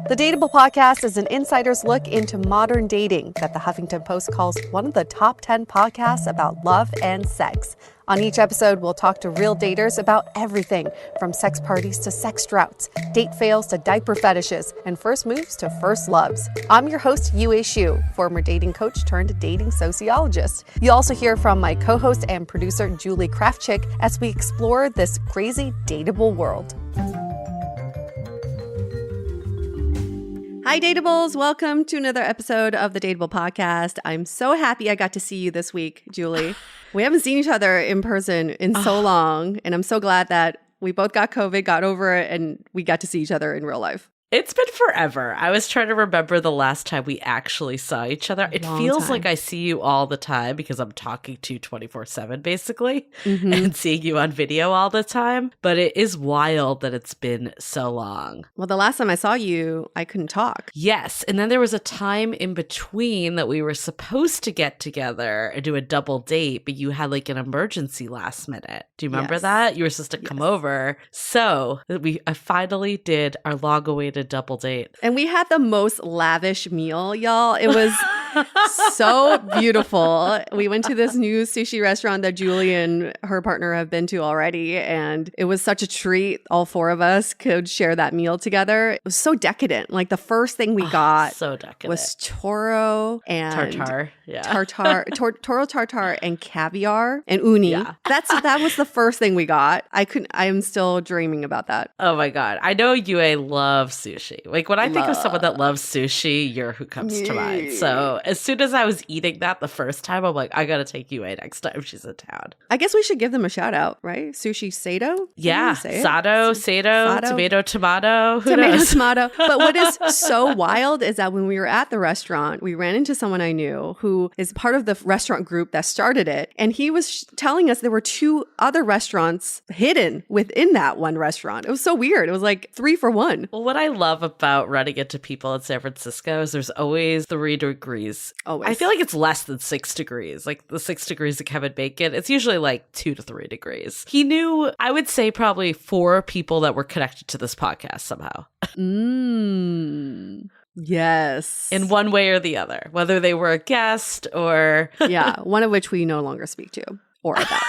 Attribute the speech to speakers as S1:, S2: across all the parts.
S1: The Dateable podcast is an insider's look into modern dating that the Huffington Post calls one of the top 10 podcasts about love and sex. On each episode, we'll talk to real daters about everything from sex parties to sex droughts, date fails to diaper fetishes, and first moves to first loves. I'm your host, Yue Xu, former dating coach turned dating sociologist. You'll also hear from my co-host and producer, Julie Krafchick, as we explore this crazy dateable world. Hi, Dateables. Welcome to another episode of the Dateable podcast. I'm so happy I got to see you this week, Julie. We haven't seen each other in person in so long, and I'm so glad that we both got COVID, got over it, and we got to see each other in real life.
S2: It's been forever. I was trying to remember the last time we actually saw each other. It feels like I see you all the time because I'm talking to you 24/7 basically and seeing you on video all the time. But it is wild that it's been so long.
S1: Well, the last time I saw you, I couldn't talk.
S2: Yes. And then there was a time in between that we were supposed to get together and do a double date, but you had like an emergency last minute. Do you remember that? You were supposed to come over. So I finally did our long-awaited double date.
S1: And we had the most lavish meal, y'all. It was so beautiful. We went to this new sushi restaurant that Julie and her partner have been to already. And it was such a treat. All four of us could share that meal together. It was so decadent. Like the first thing we got was toro and
S2: tartar. Yeah.
S1: Toro tartar and caviar and uni. Yeah. That was the first thing we got. I am still dreaming about that.
S2: Oh my God. I know Yue loves sushi. Like when I think of someone that loves sushi, you're who comes to mind. So as soon as I was eating that the first time, I'm like, I gotta take Yue next time she's in town.
S1: I guess we should give them a shout out, right? Sushi Sato?
S2: Yeah. Sato, tomato. Who
S1: tomato,
S2: knows?
S1: tomato. But what is so wild is that when we were at the restaurant, we ran into someone I knew who is part of the restaurant group that started it. And he was telling us there were two other restaurants hidden within that one restaurant. It was so weird. It was like 3 for 1.
S2: Well, what I love about running into people in San Francisco is there's always 3 degrees.
S1: Always.
S2: I feel like it's less than 6 degrees. Like the 6 degrees of Kevin Bacon, it's usually like 2 to 3 degrees. He knew, I would say, probably 4 people that were connected to this podcast somehow.
S1: Yes.
S2: In one way or the other, whether they were a guest or...
S1: Yeah, one of which we no longer speak to or about.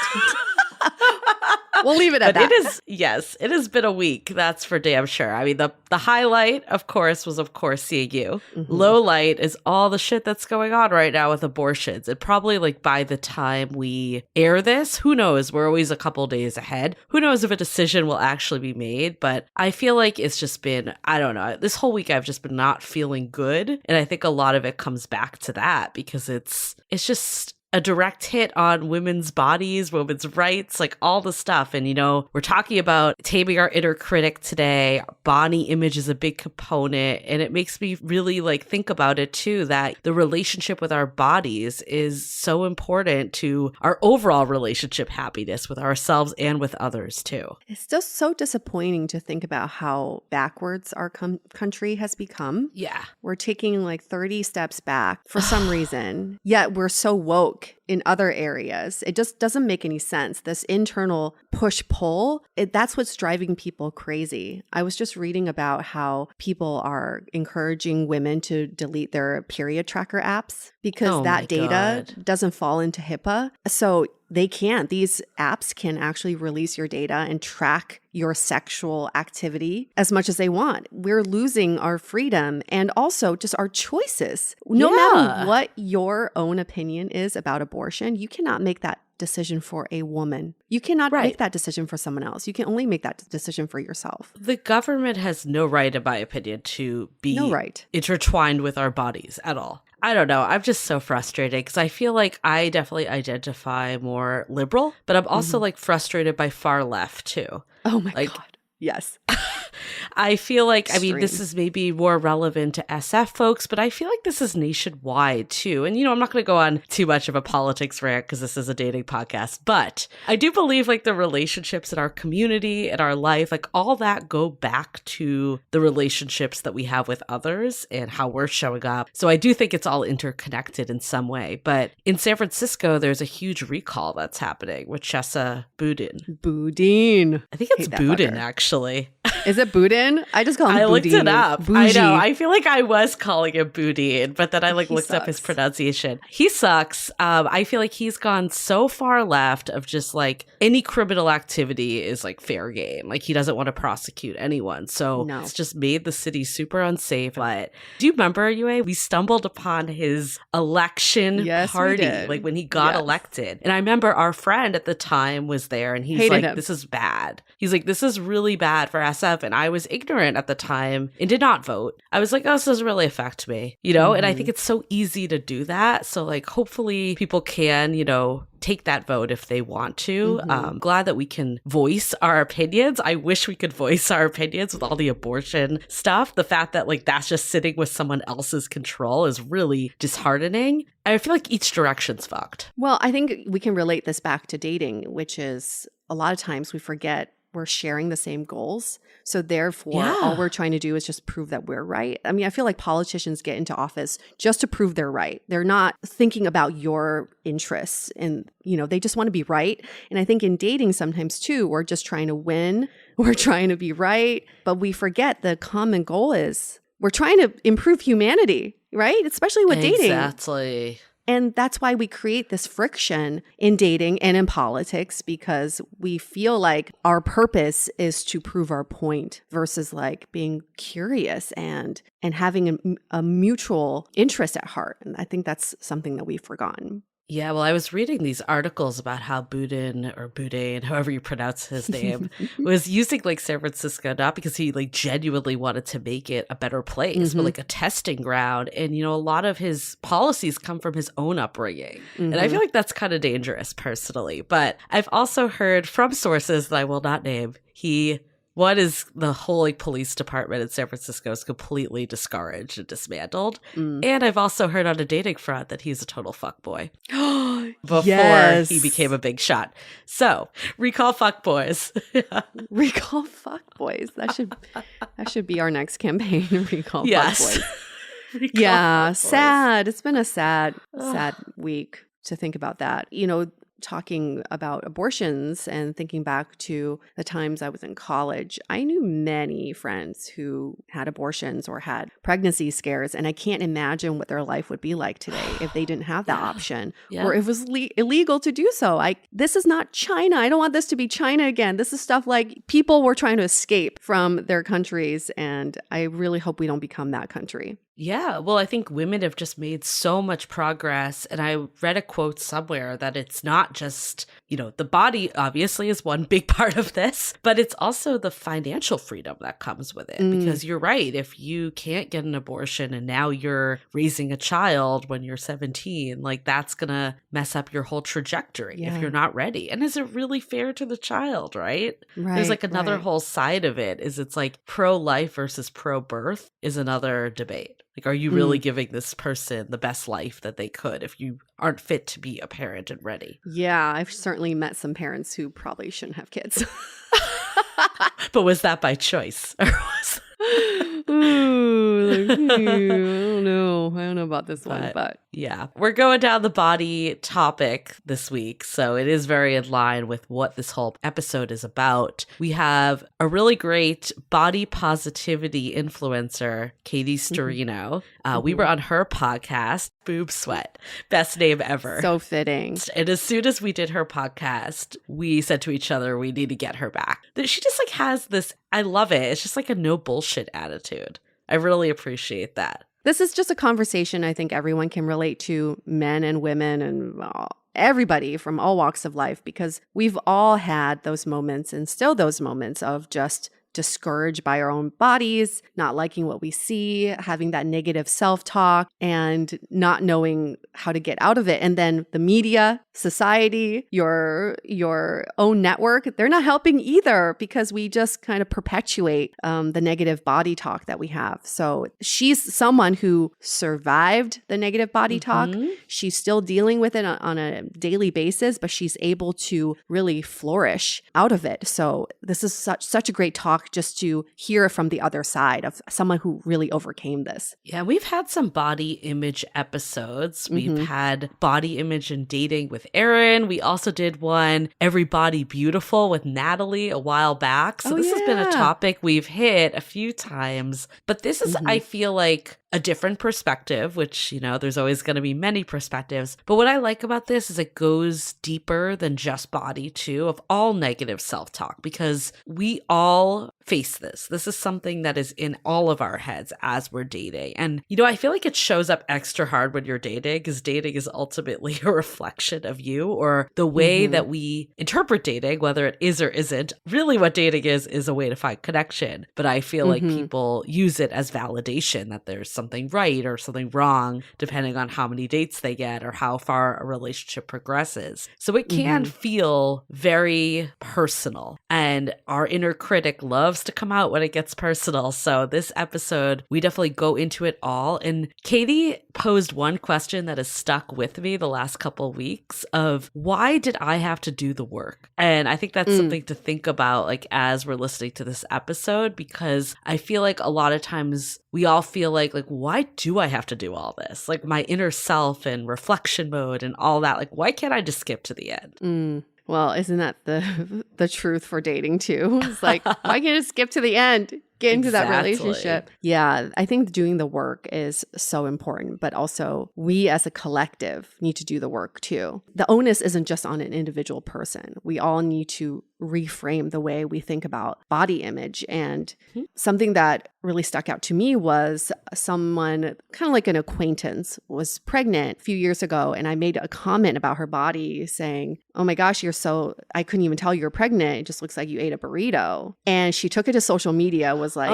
S1: We'll leave it at that.
S2: It has been a week. That's for damn sure. I mean, the highlight, of course, was seeing you. Low light is all the shit that's going on right now with abortions. And probably like by the time we air this, who knows? We're always a couple days ahead. Who knows if a decision will actually be made? But I feel like it's just been, I don't know. This whole week I've just been not feeling good. And I think a lot of it comes back to that because it's just a direct hit on women's bodies, women's rights, like all the stuff. And, you know, we're talking about taming our inner critic today. Body image is a big component. And it makes me really like think about it too, that the relationship with our bodies is so important to our overall relationship happiness with ourselves and with others too.
S1: It's just so disappointing to think about how backwards our country has become.
S2: Yeah.
S1: We're taking like 30 steps back for some reason, yet we're so woke in other areas. It just doesn't make any sense. This internal push-pull, that's what's driving people crazy. I was just reading about how people are encouraging women to delete their period tracker apps because that data doesn't fall into HIPAA. So they can't. These apps can actually release your data and track your sexual activity as much as they want. We're losing our freedom and also just our choices. No matter what your own opinion is about abortion, you cannot make that decision for a woman. You cannot make that decision for someone else. You can only make that decision for yourself.
S2: The government has no right, in my opinion, to be intertwined with our bodies at all. I don't know. I'm just so frustrated because I feel like I definitely identify more liberal, but I'm also like frustrated by far left too.
S1: Oh my God. Yes.
S2: I feel like, I mean, this is maybe more relevant to SF folks, but I feel like this is nationwide too. And, you know, I'm not going to go on too much of a politics rant because this is a dating podcast, but I do believe like the relationships in our community and our life, like all that go back to the relationships that we have with others and how we're showing up. So I do think it's all interconnected in some way. But in San Francisco, there's a huge recall that's happening with Chesa Boudin.
S1: Boudin.
S2: I think it's Boudin, actually.
S1: Is it boudin? I just call him
S2: I looked
S1: boudin.
S2: it up.
S1: Bougie.
S2: I know. I feel like I was calling him boudin, but then I
S1: He
S2: looked up his
S1: sucks.
S2: pronunciation. He sucks. I feel like he's gone so far left of just like any criminal activity is like fair game. Like he doesn't want to prosecute anyone. So
S1: No.
S2: it's just made the city super unsafe. But do you remember, Yue? We stumbled upon his election
S1: Yes, we
S2: party,
S1: did.
S2: like when he got
S1: Yes.
S2: elected. And I remember our friend at the time was there and he's
S1: Hated
S2: like,
S1: him.
S2: this is bad. He's like, this is really bad for SF. And I was ignorant at the time and did not vote. I was like, oh, this doesn't really affect me, you know? And I think it's so easy to do that. So like, hopefully people can, you know, take that vote if they want to. Glad that we can voice our opinions. I wish we could voice our opinions with all the abortion stuff. The fact that like that's just sitting with someone else's control is really disheartening. I feel like each direction's fucked.
S1: Well, I think we can relate this back to dating, which is a lot of times we forget we're sharing the same goals. So therefore, all we're trying to do is just prove that we're right. I mean, I feel like politicians get into office just to prove they're right. They're not thinking about your interests and, you know, they just want to be right. And I think in dating sometimes too, we're just trying to win. We're trying to be right. But we forget the common goal is we're trying to improve humanity, right? Especially with dating.
S2: Exactly.
S1: And that's why we create this friction in dating and in politics, because we feel like our purpose is to prove our point versus like being curious and having a mutual interest at heart. And I think that's something that we've forgotten.
S2: Yeah, well, I was reading these articles about how Boudin, however you pronounce his name, was using like San Francisco, not because he like genuinely wanted to make it a better place, but like a testing ground. And, you know, a lot of his policies come from his own upbringing. And I feel like that's kind of dangerous personally. But I've also heard from sources that I will not name, what is the whole like police department in San Francisco is completely discouraged and dismantled. And I've also heard on a dating front that he's a total fuckboy before he became a big shot. So recall fuckboys.
S1: Recall fuckboys. That should be our next campaign. Recall fuckboys. Yeah, sad. It's been a sad week to think about that. You know, talking about abortions and thinking back to the times I was in college, I knew many friends who had abortions or had pregnancy scares, and I can't imagine what their life would be like today if they didn't have that option or if it was illegal to do so. This is not China. I don't want this to be China again. This is stuff like people were trying to escape from their countries, and I really hope we don't become that country.
S2: Yeah, well, I think women have just made so much progress. And I read a quote somewhere that it's not just, you know, the body obviously is one big part of this, but it's also the financial freedom that comes with it. Because you're right, if you can't get an abortion and now you're raising a child when you're 17, like that's going to mess up your whole trajectory if you're not ready. And is it really fair to the child, right? There's like another whole side of it is it's like pro-life versus pro-birth is another debate. Like, are you really giving this person the best life that they could if you aren't fit to be a parent and ready?
S1: Yeah, I've certainly met some parents who probably shouldn't have kids.
S2: But was that by choice? Or was
S1: I don't know about this one, but
S2: yeah, we're going down the body topic this week, so it is very in line with what this whole episode is about. We have a really great body positivity influencer, Katie Sturino. We were on her podcast, Boob Sweat, best name ever.
S1: So fitting.
S2: And as soon as we did her podcast, we said to each other, we need to get her back. She just like has this, I love it. It's just like a no bullshit attitude. I really appreciate that.
S1: This is just a conversation I think everyone can relate to, men and women and everybody from all walks of life, because we've all had those moments and still those moments of just discouraged by our own bodies, not liking what we see, having that negative self-talk and not knowing how to get out of it. And then the media, society, your own network, they're not helping either, because we just kind of perpetuate the negative body talk that we have. So she's someone who survived the negative body talk. She's still dealing with it on a daily basis, but she's able to really flourish out of it. So this is such a great talk talk just to hear from the other side of someone who really overcame this.
S2: Yeah, we've had some body image episodes. We've had body image and dating with Erin. We also did one, Everybody Beautiful, with Natalie a while back. So this has been a topic we've hit a few times. But this is, I feel like, a different perspective, which, there's always going to be many perspectives. But what I like about this is it goes deeper than just body too, of all negative self-talk, because we all face this. This is something that is in all of our heads as we're dating. And, I feel like it shows up extra hard when you're dating, because dating is ultimately a reflection of you, or the way that we interpret dating, whether it is or isn't. Really what dating is a way to find connection. But I feel like people use it as validation that there's something right or something wrong, depending on how many dates they get or how far a relationship progresses. So it can feel very personal. And our inner critic loves to come out when it gets personal. So this episode, we definitely go into it all. And Katie posed one question that has stuck with me the last couple of weeks of, why did I have to do the work? And I think that's something to think about, like, as we're listening to this episode, because I feel like a lot of times we all feel like, why do I have to do all this? Like, my inner self and reflection mode and all that. Like, why can't I just skip to the end?
S1: Well, isn't that the truth for dating too? It's like, why can't you just skip to the end? Get into that relationship. Yeah, I think doing the work is so important, but also we as a collective need to do the work too. The onus isn't just on an individual person. We all need to reframe the way we think about body image. And something that really stuck out to me was someone, kind of like an acquaintance, was pregnant a few years ago. And I made a comment about her body saying, oh my gosh, I couldn't even tell you were pregnant. It just looks like you ate a burrito. And she took it to social media, was like,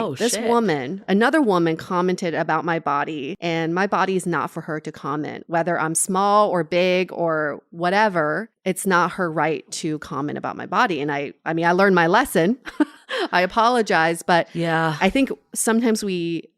S1: another woman commented about my body, and my body is not for her to comment. Whether I'm small or big or whatever, it's not her right to comment about my body. And I learned my lesson. I apologize. But
S2: yeah,
S1: I think sometimes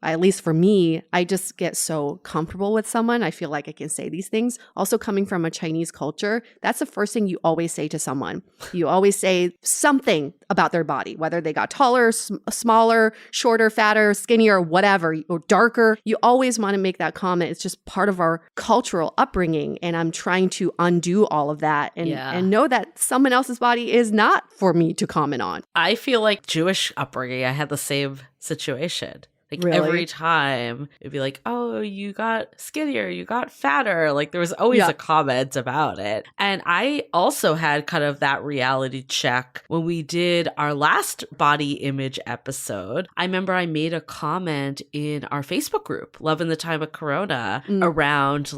S1: at least for me, I just get so comfortable with someone. I feel like I can say these things. Also coming from a Chinese culture, that's the first thing you always say to someone. You always say something about their body, whether they got taller, smaller, shorter, fatter, skinnier, whatever, or darker. You always want to make that comment. It's just part of our cultural upbringing. And I'm trying to undo all of that and know that someone else's body is not for me to comment on.
S2: I feel like Jewish upbringing, I had the same situation. Like,
S1: really?
S2: Every time it'd be like, oh, you got skinnier, you got fatter. Like, there was always a comment about it. And I also had kind of that reality check when we did our last body image episode. I remember I made a comment in our Facebook group, Love in the Time of Corona, around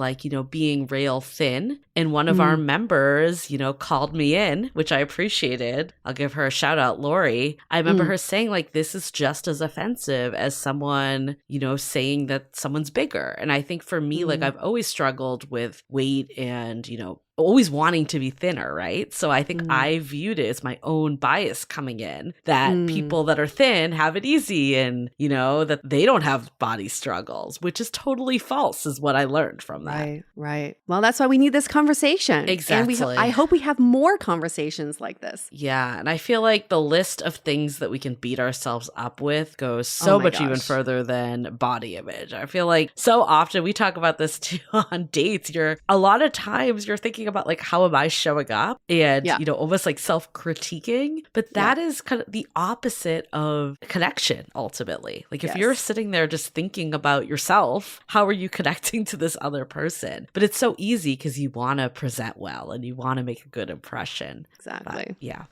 S2: being rail thin. And one of our members, called me in, which I appreciated. I'll give her a shout out, Lori. I remember her saying, this is just as offensive as someone, saying that someone's bigger. And I think for me, I've always struggled with weight and, always wanting to be thinner, right? So I think I viewed it as my own bias coming in, that people that are thin have it easy and, that they don't have body struggles, which is totally false, is what I learned from that.
S1: Right. Well, that's why we need this conversation.
S2: Exactly.
S1: And I hope we have more conversations like this.
S2: Yeah. And I feel like the list of things that we can beat ourselves up with goes so much even further than body image. I feel like so often we talk about this too on dates. A lot of times you're thinking about how am I showing up and, almost self-critiquing. But that is kind of the opposite of connection, ultimately. If you're sitting there just thinking about yourself, how are you connecting to this other person? But it's so easy because you want to present well and you want to make a good impression.
S1: Exactly.
S2: But, yeah.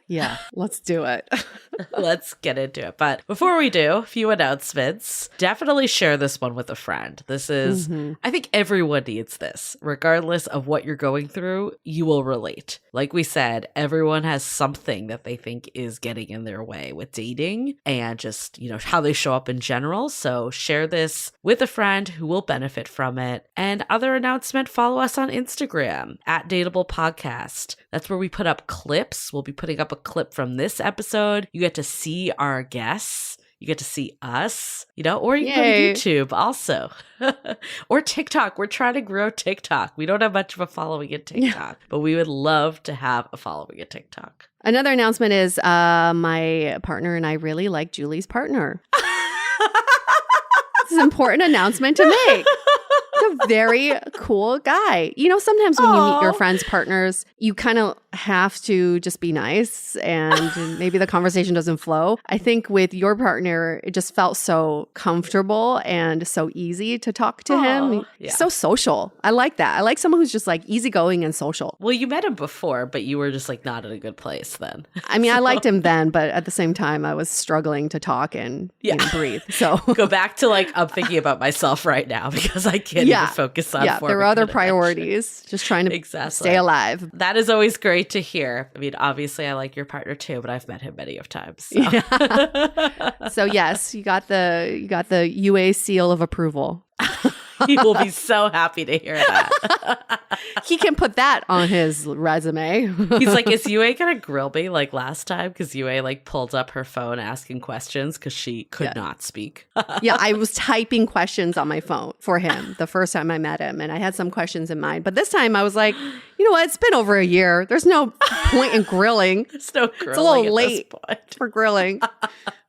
S1: Yeah, let's do it.
S2: Let's get into it. But before we do, a few announcements. Definitely share this one with a friend. This is, I think everyone needs this. Regardless of what you're going through, you will relate. Like we said, everyone has something that they think is getting in their way with dating and just, how they show up in general. So share this with a friend who will benefit from it. And other announcement, follow us on Instagram at DATEABLE Podcast. That's where we put up clips. We'll be putting up a clip from this episode. You get to see our guests. You get to see us, or you can go to YouTube also. Or TikTok. We're trying to grow TikTok. We don't have much of a following at TikTok, but we would love to have a following at TikTok.
S1: Another announcement is my partner and I really like Julie's partner. It's an important announcement to make. He's a very cool guy. You know, sometimes when you meet your friends' partners, you kind of have to just be nice and maybe the conversation doesn't flow. I think with your partner, it just felt so comfortable and so easy to talk to him.
S2: Yeah.
S1: So social. I like that. I like someone who's just like easygoing and social.
S2: Well, you met him before, but you were just like not in a good place then.
S1: I mean, I liked him then, but at the same time, I was struggling to talk and you know, breathe. So
S2: go back to like, I'm thinking about myself right now because I can't even focus on
S1: there were other priorities. Just trying to stay alive.
S2: That is always great to hear. I mean, obviously, I like your partner too, but I've met him many of times. So,
S1: so yes, you got the UA seal of approval.
S2: He will be so happy to hear that.
S1: He can put that on his resume.
S2: He's like, is Yue gonna grill me like last time? Because Yue like pulled up her phone asking questions because she could not speak.
S1: Yeah, I was typing questions on my phone for him the first time I met him, and I had some questions in mind. But this time I was like, you know what? It's been over a year. There's no point in grilling.
S2: There's no grilling.
S1: It's a little late for grilling.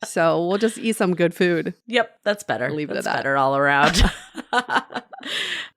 S1: So we'll just eat some good food.
S2: Yep, that's better.
S1: Leave it
S2: that's
S1: at that.
S2: Better all around.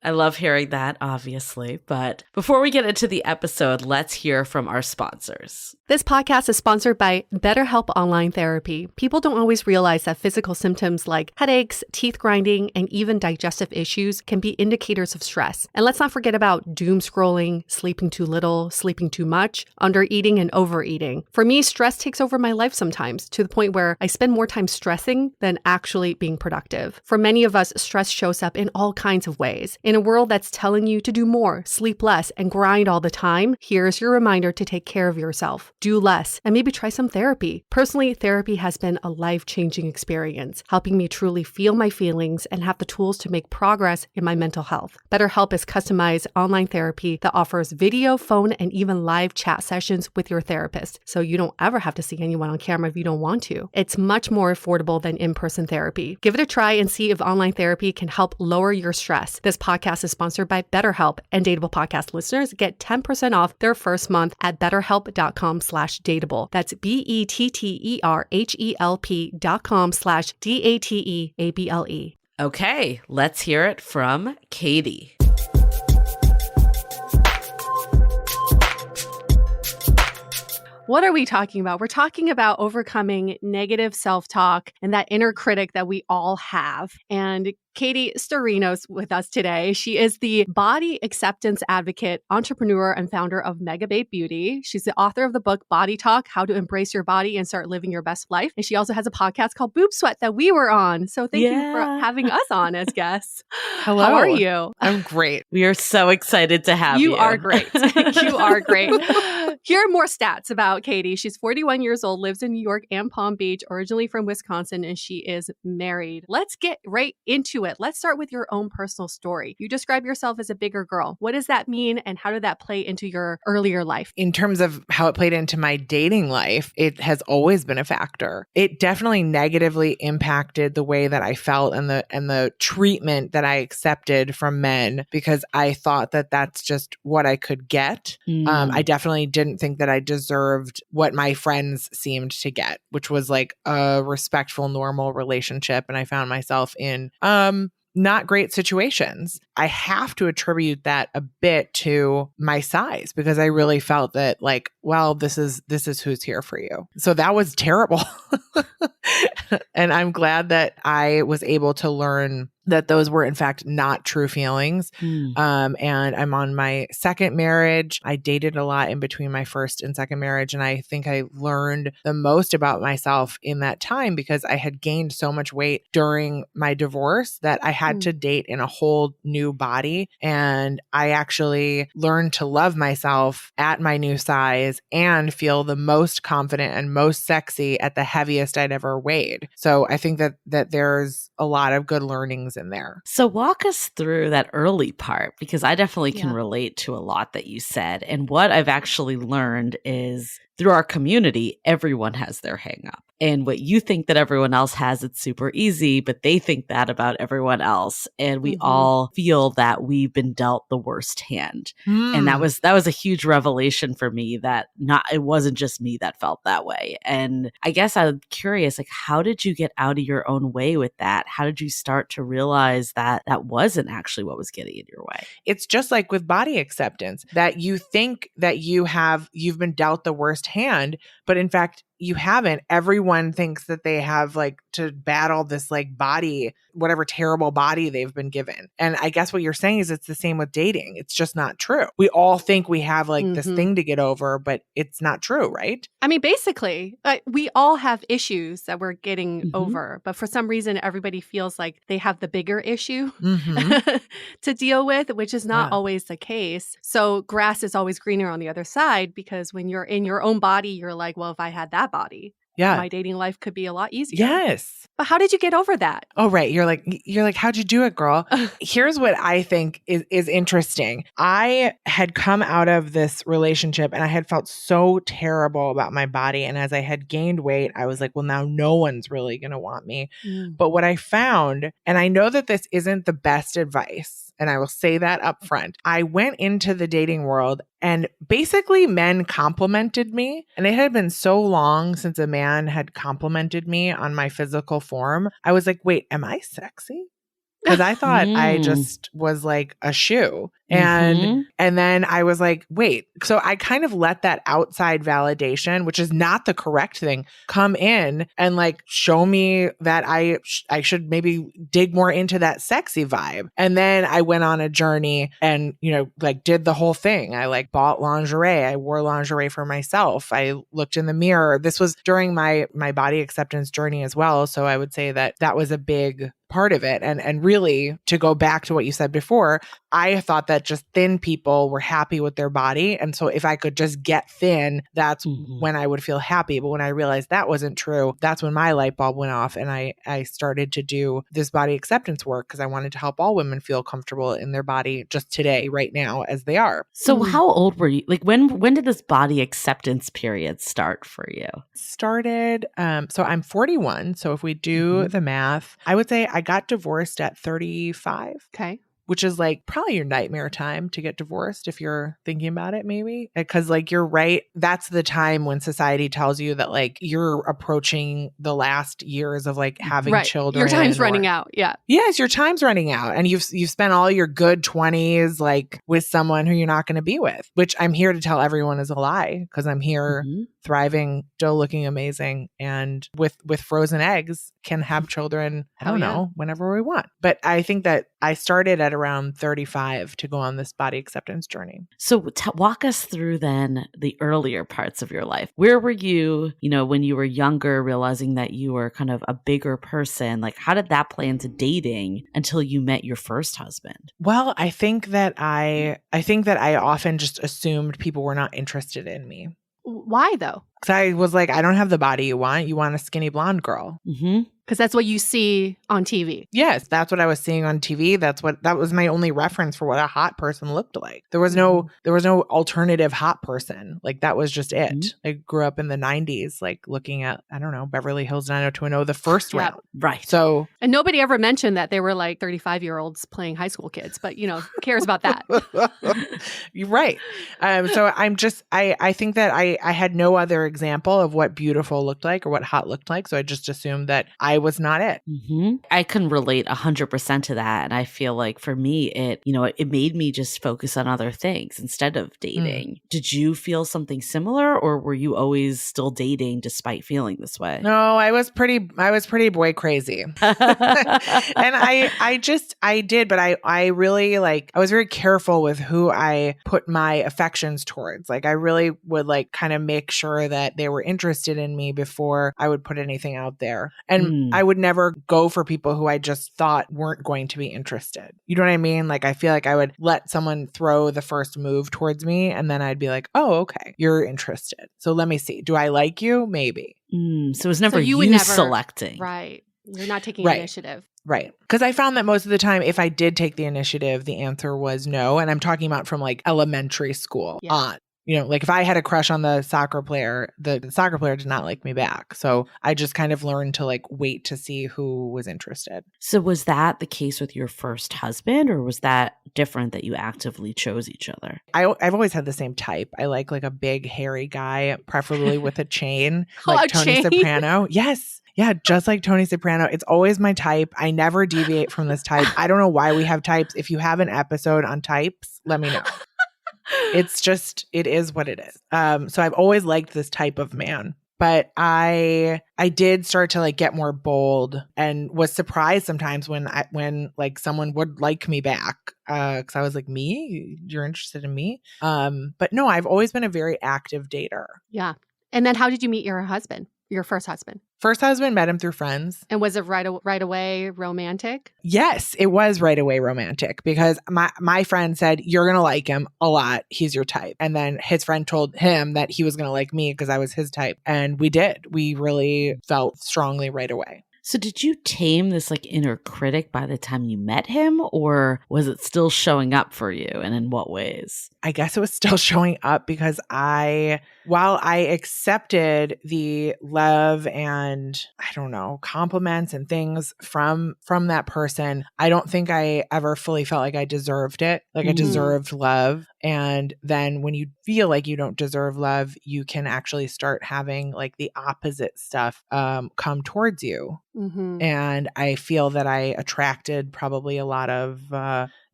S2: I love hearing that, obviously. But before we get into the episode, let's hear from our sponsors.
S1: This podcast is sponsored by BetterHelp Online Therapy. People don't always realize that physical symptoms like headaches, teeth grinding, and even digestive issues can be indicators of stress. And let's not forget about doom scrolling, sleeping too little, sleeping too much, undereating, and overeating. For me, stress takes over my life sometimes to the point where I spend more time stressing than actually being productive. For many of us, stress shows up in all kinds of ways. In a world that's telling you to do more, sleep less, and grind all the time, here's your reminder to take care of yourself. Do less, and maybe try some therapy. Personally, therapy has been a life-changing experience, helping me truly feel my feelings and have the tools to make progress in my mental health. BetterHelp is customized online therapy that offers video, phone, and even live chat sessions with your therapist, so you don't ever have to see anyone on camera if you don't want to. It's much more affordable than in-person therapy. Give it a try and see if online therapy can help lower your stress. This podcast is sponsored by BetterHelp, and Dateable podcast listeners get 10% off their first month at betterhelp.com/dateable. That's BetterHelp.com/DATEABLE.
S2: Okay, let's hear it from Katie.
S1: What are we talking about? We're talking about overcoming negative self-talk and that inner critic that we all have. And Katie Sturino's with us today. She is the body acceptance advocate, entrepreneur, and founder of Megababe Beauty. She's the author of the book Body Talk: How to Embrace Your Body and Start Living Your Best Life. And she also has a podcast called Boob Sweat that we were on. So thank you for having us on as guests.
S3: Hello.
S1: How are you?
S3: I'm great.
S2: We are so excited to have you.
S1: You are great. You are great. Here are more stats about Katie. She's 41 years old, lives in New York and Palm Beach, originally from Wisconsin, and she is married. Let's get right into it. Let's start with your own personal story. You describe yourself as a bigger girl. What does that mean, and how did that play into your earlier life?
S3: In terms of how it played into my dating life, it has always been a factor. It definitely negatively impacted the way that I felt and the treatment that I accepted from men, because I thought that that's just what I could get. I definitely didn't think that I deserved what my friends seemed to get, which was like a respectful, normal relationship. And I found myself in not great situations. I have to attribute that a bit to my size, because I really felt that like, well, this is who's here for you. So that was terrible. And I'm glad that I was able to learn that those were in fact not true feelings. And I'm on my second marriage. I dated a lot in between my first and second marriage. And I think I learned the most about myself in that time, because I had gained so much weight during my divorce that I had to date in a whole new body. And I actually learned to love myself at my new size and feel the most confident and most sexy at the heaviest I'd ever weighed. So I think that there's a lot of good learnings in there.
S2: So walk us through that early part, because I definitely can relate to a lot that you said. And what I've actually learned is through our community, everyone has their hang up. And what you think that everyone else has, it's super easy, but they think that about everyone else. And we all feel that we've been dealt the worst hand. And that was a huge revelation for me, that it wasn't just me that felt that way. And I guess I'm curious, like, how did you get out of your own way with that? How did you start to realize that that wasn't actually what was getting in your way?
S3: It's just like with body acceptance, that you think that you've been dealt the worst hand, but in fact, you haven't. Everyone thinks that they have like to battle this like body, whatever terrible body they've been given. And I guess what you're saying is it's the same with dating. It's just not true. We all think we have like this thing to get over, but it's not true, right?
S1: I mean, basically, we all have issues that we're getting over, but for some reason, everybody feels like they have the bigger issue to deal with, which is not always the case. So grass is always greener on the other side, because when you're in your own body, you're like, well, if I had that body, my dating life could be a lot easier.
S3: Yes.
S1: But how did you get over that?
S3: Oh, right. You're like, how'd you do it, girl? Here's what I think is interesting. I had come out of this relationship and I had felt so terrible about my body. And as I had gained weight, I was like, well, now no one's really going to want me. But what I found, and I know that this isn't the best advice, and I will say that up front, I went into the dating world and basically men complimented me. And it had been so long since a man had complimented me on my physical form. I was like, wait, am I sexy? Because I thought I just was like a shoe. And then I was like, wait. So I kind of let that outside validation, which is not the correct thing, come in and like show me that I should maybe dig more into that sexy vibe. And then I went on a journey and, like did the whole thing. I like bought lingerie. I wore lingerie for myself. I looked in the mirror. This was during my body acceptance journey as well. So I would say that was a big part of it. And really, to go back to what you said before, I thought that just thin people were happy with their body. And so if I could just get thin, that's when I would feel happy. But when I realized that wasn't true, that's when my light bulb went off. And I started to do this body acceptance work because I wanted to help all women feel comfortable in their body just today, right now, as they are.
S2: So how old were you? Like when did this body acceptance period start for you?
S3: Started, so I'm 41. So if we do the math, I would say I got divorced at 35.
S1: Okay.
S3: Which is like probably your nightmare time to get divorced if you're thinking about it, maybe. Because like you're right. That's the time when society tells you that like you're approaching the last years of like having children.
S1: Your time's running out. Yeah.
S3: Yes, your time's running out. And you've spent all your good 20s like with someone who you're not going to be with, which I'm here to tell everyone is a lie, because I'm here thriving, still looking amazing, and with frozen eggs can have children, I don't know, whenever we want. But I think that I started at around 35 to go on this body acceptance journey.
S2: So walk us through then the earlier parts of your life. Where were you, when you were younger, realizing that you were kind of a bigger person? Like, how did that play into dating until you met your first husband?
S3: Well, I think that I often just assumed people were not interested in me.
S1: Why though?
S3: Because I was like, I don't have the body you want. You want a skinny blonde girl.
S1: Because that's what you see on TV.
S3: Yes, that's what I was seeing on TV. That was my only reference for what a hot person looked like. There was no alternative hot person. Like that was just it. I grew up in the 90s, like looking at, I don't know, Beverly Hills 90210, the first round.
S2: Right.
S3: So,
S1: and nobody ever mentioned that they were like 35-year-olds playing high school kids, but who cares about that?
S3: You're right. So I think that I had no other example of what beautiful looked like or what hot looked like. So I just assumed that I was not it.
S2: I can relate 100% to that. And I feel like for me, it made me just focus on other things instead of dating. Did you feel something similar, or were you always still dating despite feeling this way?
S3: No, I was pretty boy crazy. And I did, but I really I was very careful with who I put my affections towards. Like I really would like kind of make sure that they were interested in me before I would put anything out there. And I would never go for people who I just thought weren't going to be interested. You know what I mean? Like, I feel like I would let someone throw the first move towards me, and then I'd be like, oh, okay, you're interested. So let me see. Do I like you? Maybe.
S2: So it was never you selecting.
S1: Right. You're not taking initiative.
S3: Right. Because I found that most of the time, if I did take the initiative, the answer was no. And I'm talking about from like elementary school on. You know, like if I had a crush on the soccer player, the soccer player did not like me back. So I just kind of learned to like wait to see who was interested.
S2: So was that the case with your first husband, or was that different that you actively chose each other?
S3: I've always had the same type. I like a big hairy guy, preferably with a chain,
S1: Oh,
S3: like
S1: a
S3: Tony
S1: chain?
S3: Soprano. Yes. Yeah, just like Tony Soprano. It's always my type. I never deviate from this type. I don't know why we have types. If you have an episode on types, let me know. It's just, it is what it is. So I've always liked this type of man. But I did start to like get more bold and was surprised sometimes when like someone would like me back. Cause I was like, me? You're interested in me? But no, I've always been a very active dater.
S1: Yeah. And then how did you meet your husband, your first husband?
S3: First husband, met him through friends.
S1: And was it right away romantic?
S3: Yes, it was right away romantic because my friend said, you're going to like him a lot. He's your type. And then his friend told him that he was going to like me because I was his type. And we did. We really felt strongly right away.
S2: So did you tame this like inner critic by the time you met him, or was it still showing up for you, and in what ways?
S3: I guess it was still showing up because while I accepted the love and I don't know, compliments and things from that person, I don't think I ever fully felt like I deserved it. Like I deserved love. And then when you feel like you don't deserve love, you can actually start having like the opposite stuff come towards you.
S1: Mm-hmm.
S3: And I feel that I attracted probably a lot of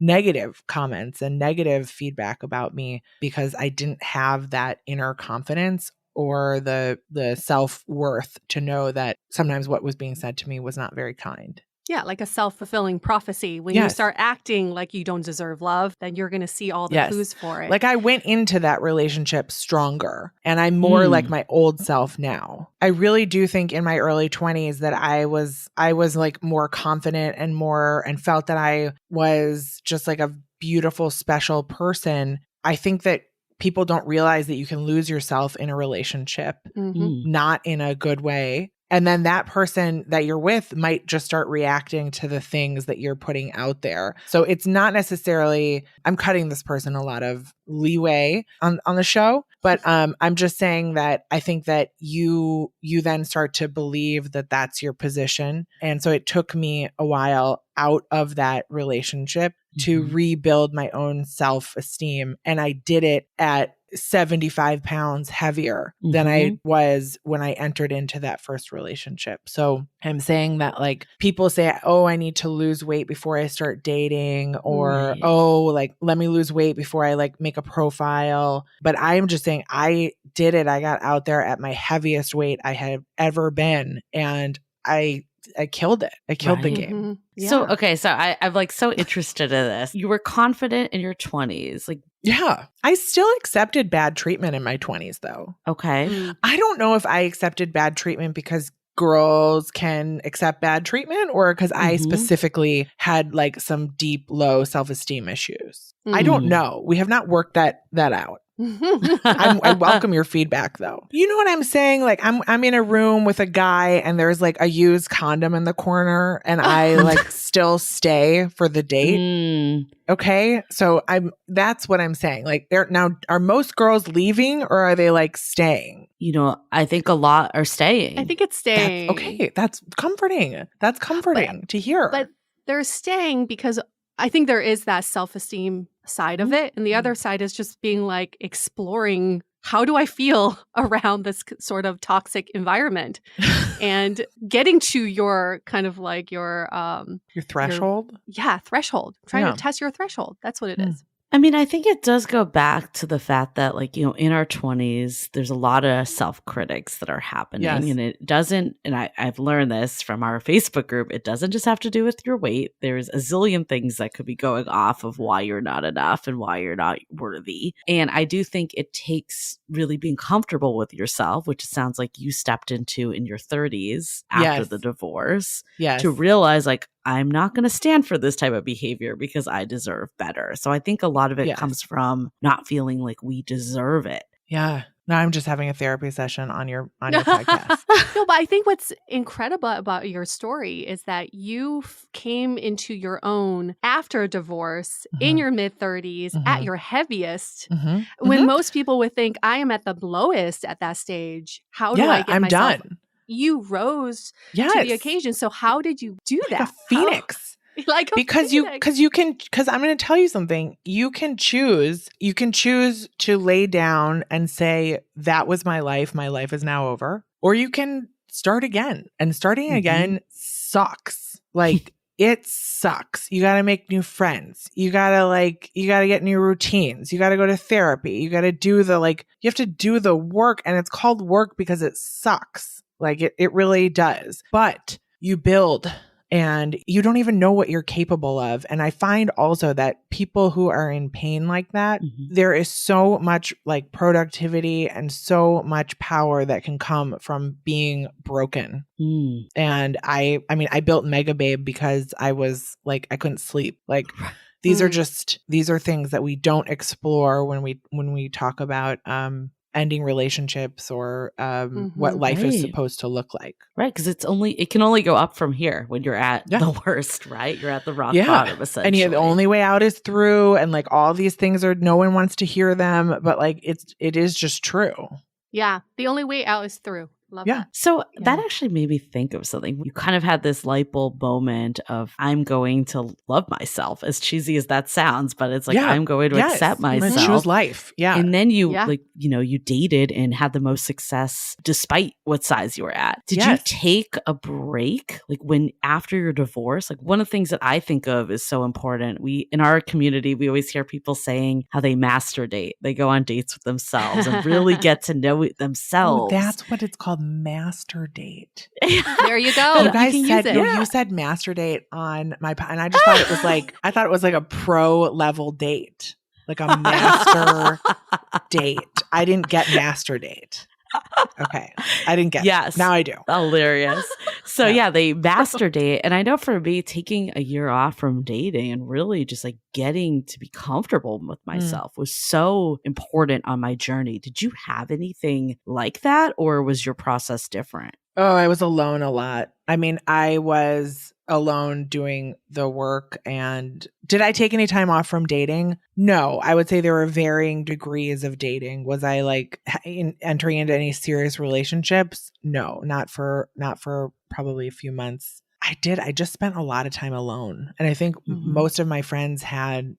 S3: negative comments and negative feedback about me because I didn't have that inner confidence or the self-worth to know that sometimes what was being said to me was not very kind.
S1: Yeah, like a self-fulfilling prophecy. When you start acting like you don't deserve love, then you're going to see all the clues for it.
S3: Like I went into that relationship stronger and I'm more like my old self now. I really do think in my early 20s that I was like more confident and felt that I was just like a beautiful, special person. I think that people don't realize that you can lose yourself in a relationship, not in a good way. And then that person that you're with might just start reacting to the things that you're putting out there. So it's not necessarily, I'm cutting this person a lot of leeway on the show, but I'm just saying that I think that you then start to believe that that's your position. And so it took me a while out of that relationship to rebuild my own self-esteem. And I did it at 75 pounds heavier than I was when I entered into that first relationship. So I'm saying that like people say, oh, I need to lose weight before I start dating, or, oh, like, let me lose weight before I like make a profile. But I'm just saying I did it. I got out there at my heaviest weight I have ever been. And I killed it. I killed the game.
S1: Yeah.
S2: So, okay. So I'm like so interested in this. You were confident in your 20s. Like,
S3: yeah. I still accepted bad treatment in my 20s though.
S2: Okay.
S3: I don't know if I accepted bad treatment because girls can accept bad treatment or because I specifically had like some deep, low self-esteem issues. I don't know. We have not worked that out. I welcome your feedback though. You know what I'm saying? Like I'm in a room with a guy and there's like a used condom in the corner and I like still stay for the date. Okay. So that's what I'm saying. Like are most girls leaving or are they like staying?
S2: You know, I think a lot are staying.
S1: I think it's staying.
S3: That's comforting. That's comforting to hear.
S1: But they're staying because I think there is that self-esteem side of it. And the other side is just being like exploring, how do I feel around this sort of toxic environment? And getting to your kind of like your
S3: threshold?
S1: Threshold. Trying to test your threshold. That's what it is.
S2: I mean, I think it does go back to the fact that, like, you know, in our 20s, there's a lot of self-critics that are happening.
S3: Yes.
S2: And it doesn't, and I've learned this from our Facebook group, it doesn't just have to do with your weight. There's a zillion things that could be going off of why you're not enough and why you're not worthy. And I do think it takes really being comfortable with yourself, which it sounds like you stepped into in your 30s after the divorce, to realize, like, I'm not going to stand for this type of behavior because I deserve better. So I think a lot of it comes from not feeling like we deserve it.
S3: Yeah. Now I'm just having a therapy session on your podcast.
S1: No, but I think what's incredible about your story is that you came into your own after a divorce in your mid-30s at your heaviest, when most people would think, I am at the lowest at that stage. How do I get
S3: I'm
S1: myself?
S3: done.
S1: You rose to the occasion. So how did you do
S3: like
S1: that?
S3: A phoenix. Because I'm going to tell you something. You can choose to lay down and say, that was my life. My life is now over. Or you can start again, and starting again sucks. Like it sucks. You got to make new friends. You got to get new routines. You got to go to therapy. You got to do you have to do the work, and it's called work because it sucks. Like it really does. But you build. And you don't even know what you're capable of. And I find also that people who are in pain like that, there is so much like productivity and so much power that can come from being broken. And I built Megababe because I was like, I couldn't sleep. Like these are things that we don't explore when we talk about ending relationships or what life is supposed to look like.
S2: Right, because it can only go up from here when you're at the worst, right? You're at the rock bottom, essentially.
S3: And the only way out is through, and like all these things no one wants to hear them, but like it is just true.
S1: Yeah, the only way out is through. Love that.
S2: So that actually made me think of something. You kind of had this light bulb moment of, I'm going to love myself, as cheesy as that sounds, but it's like, I'm going to accept myself.
S3: Choose life. Yeah.
S2: And then you you dated and had the most success despite what size you were at. Did you take a break? Like after your divorce, like one of the things that I think of is so important. In our community, we always hear people saying how they master date. They go on dates with themselves and really get to know it themselves.
S3: Oh, that's what it's called. Master date.
S1: There you go.
S3: You guys you said master date on my and I just thought it was like a pro level date, like a master date. I didn't get master date. Okay, I didn't get it. Now I do.
S2: Hilarious. So they master date, and I know for me, taking a year off from dating and really just like getting to be comfortable with myself was so important on my journey. Did you have anything like that, or was your process different?
S3: Oh, I was alone a lot. I mean, I was alone doing the work. And did I take any time off from dating? No, I would say there were varying degrees of dating. Was I like entering into any serious relationships? No, not for probably a few months. I just spent a lot of time alone. And I think most of my friends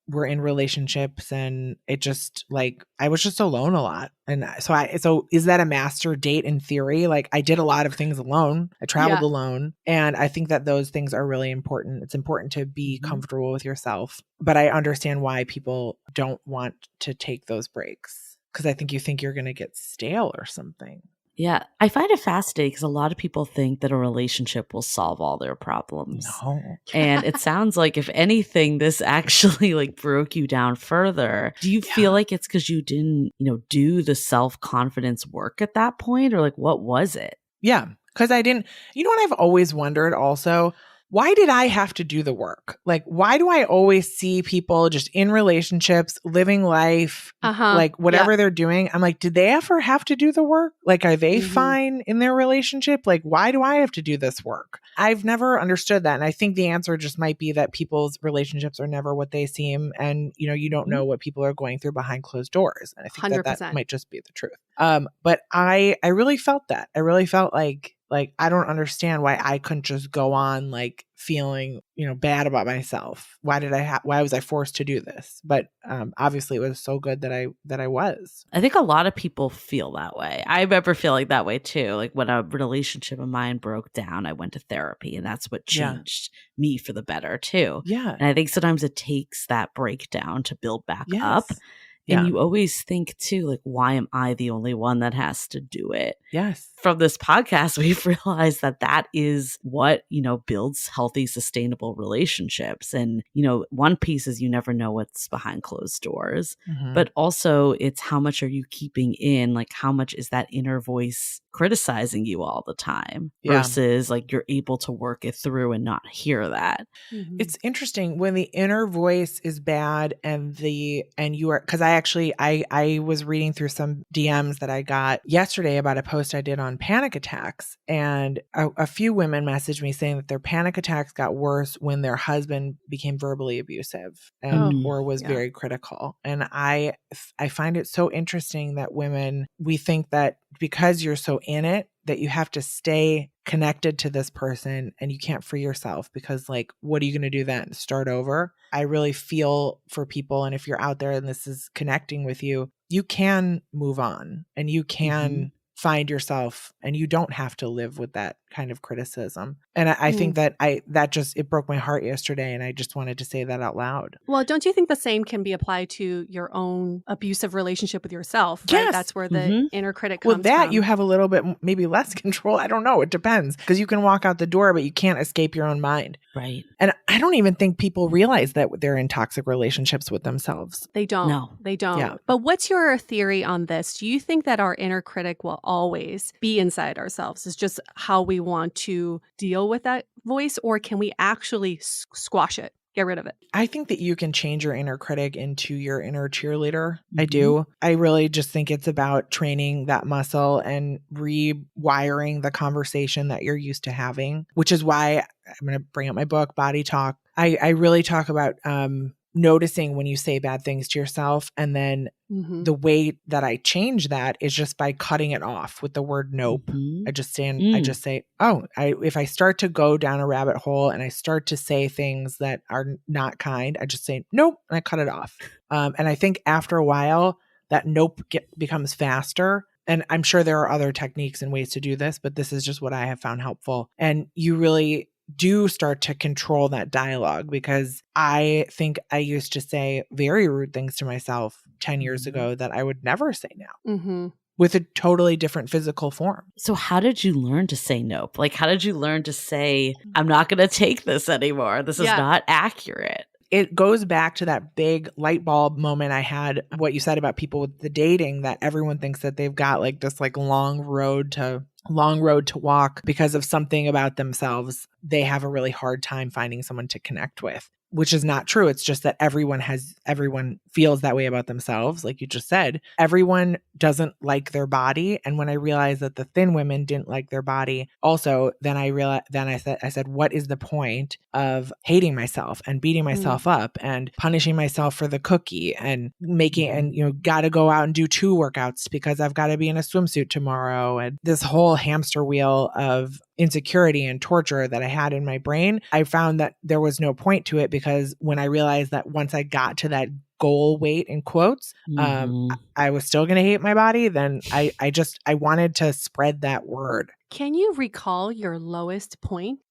S3: were in relationships, and it just like, I was just alone a lot. And so is that a master date in theory? Like I did a lot of things alone. I traveled alone. And I think that those things are really important. It's important to be comfortable with yourself. But I understand why people don't want to take those breaks, because I think you're going to get stale or something.
S2: Yeah, I find it fascinating because a lot of people think that a relationship will solve all their problems.
S3: No.
S2: And it sounds like, if anything, this actually like broke you down further. Do you feel like it's because you didn't, do the self-confidence work at that point, or like what was it?
S3: Yeah, because I didn't. You know what I've always wondered also? Why did I have to do the work? Like, why do I always see people just in relationships, living life, like whatever they're doing? I'm like, did they ever have to do the work? Like, are they fine in their relationship? Like, why do I have to do this work? I've never understood that. And I think the answer just might be that people's relationships are never what they seem. And, you don't know what people are going through behind closed doors. And I think that might just be the truth. But I really felt that. I really felt like I don't understand why I couldn't just go on like feeling, bad about myself. Why was I forced to do this? But obviously it was so good that I was.
S2: I think a lot of people feel that way. I remember feeling that way too. Like when a relationship of mine broke down, I went to therapy, and that's what changed me for the better too.
S3: Yeah.
S2: And I think sometimes it takes that breakdown to build back up. And you always think too, like, why am I the only one that has to do it?
S3: Yes.
S2: From this podcast, we've realized that is what, builds healthy, sustainable relationships. And, one piece is you never know what's behind closed doors, but also it's how much are you keeping in? Like, how much is that inner voice criticizing you all the time
S3: Yeah.
S2: versus like you're able to work it through and not hear that.
S3: It's interesting when the inner voice is bad and you are, because I was reading through some DMs that I got yesterday about a post I did on panic attacks, and a few women messaged me saying that their panic attacks got worse when their husband became verbally abusive and or was very critical. And I find it so interesting that women, we think that because you're so in it, that you have to stay connected to this person and you can't free yourself, because like, what are you going to do then? Start over? I really feel for people. And if you're out there and this is connecting with you, you can move on and you can find yourself, and you don't have to live with that kind of criticism. And I think that it broke my heart yesterday, and I just wanted to say that out loud.
S4: Well, don't you think the same can be applied to your own abusive relationship with yourself? Right?
S3: Yes.
S4: That's where the inner critic comes from.
S3: Well, that you have a little bit, maybe less control. I don't know. It depends, because you can walk out the door, but you can't escape your own mind.
S2: Right.
S3: And I don't even think people realize that they're in toxic relationships with themselves.
S4: They don't.
S2: No.
S4: They don't.
S3: Yeah.
S4: But what's your theory on this? Do you think that our inner critic will always be inside ourselves? It's just how we want to deal with that voice, or can we actually squash it? Get rid of it?
S3: I think that you can change your inner critic into your inner cheerleader. I do. I really just think it's about training that muscle and rewiring the conversation that you're used to having, which is why I'm going to bring up my book, Body Talk. I really talk about noticing when you say bad things to yourself. And then the way that I change that is just by cutting it off with the word nope. I just say, if I start to go down a rabbit hole and I start to say things that are not kind, I just say nope, and I cut it off. And I think after a while that nope becomes faster. And I'm sure there are other techniques and ways to do this, but this is just what I have found helpful. And you really do start to control that dialogue, because I think I used to say very rude things to myself 10 years ago that I would never say now. With a totally different physical form.
S2: So how did you learn to say nope? Like, how did you learn to say, I'm not going to take this anymore? This is not accurate.
S3: It goes back to that big light bulb moment I had, what you said about people with the dating, that everyone thinks that they've got like this like long road to walk because of something about themselves. They have a really hard time finding someone to connect with, which is not true. It's just that everyone feels that way about themselves. Like you just said, everyone doesn't like their body. And when I realized that the thin women didn't like their body also, then I said, what is the point of hating myself and beating myself up and punishing myself for the cookie and making, and, got to go out and do 2 workouts because I've got to be in a swimsuit tomorrow. And this whole hamster wheel of insecurity and torture that I had in my brain, I found that there was no point to it, because when I realized that once I got to that goal weight in quotes, I was still going to hate my body, then I wanted to spread that word.
S4: Can you recall your lowest point?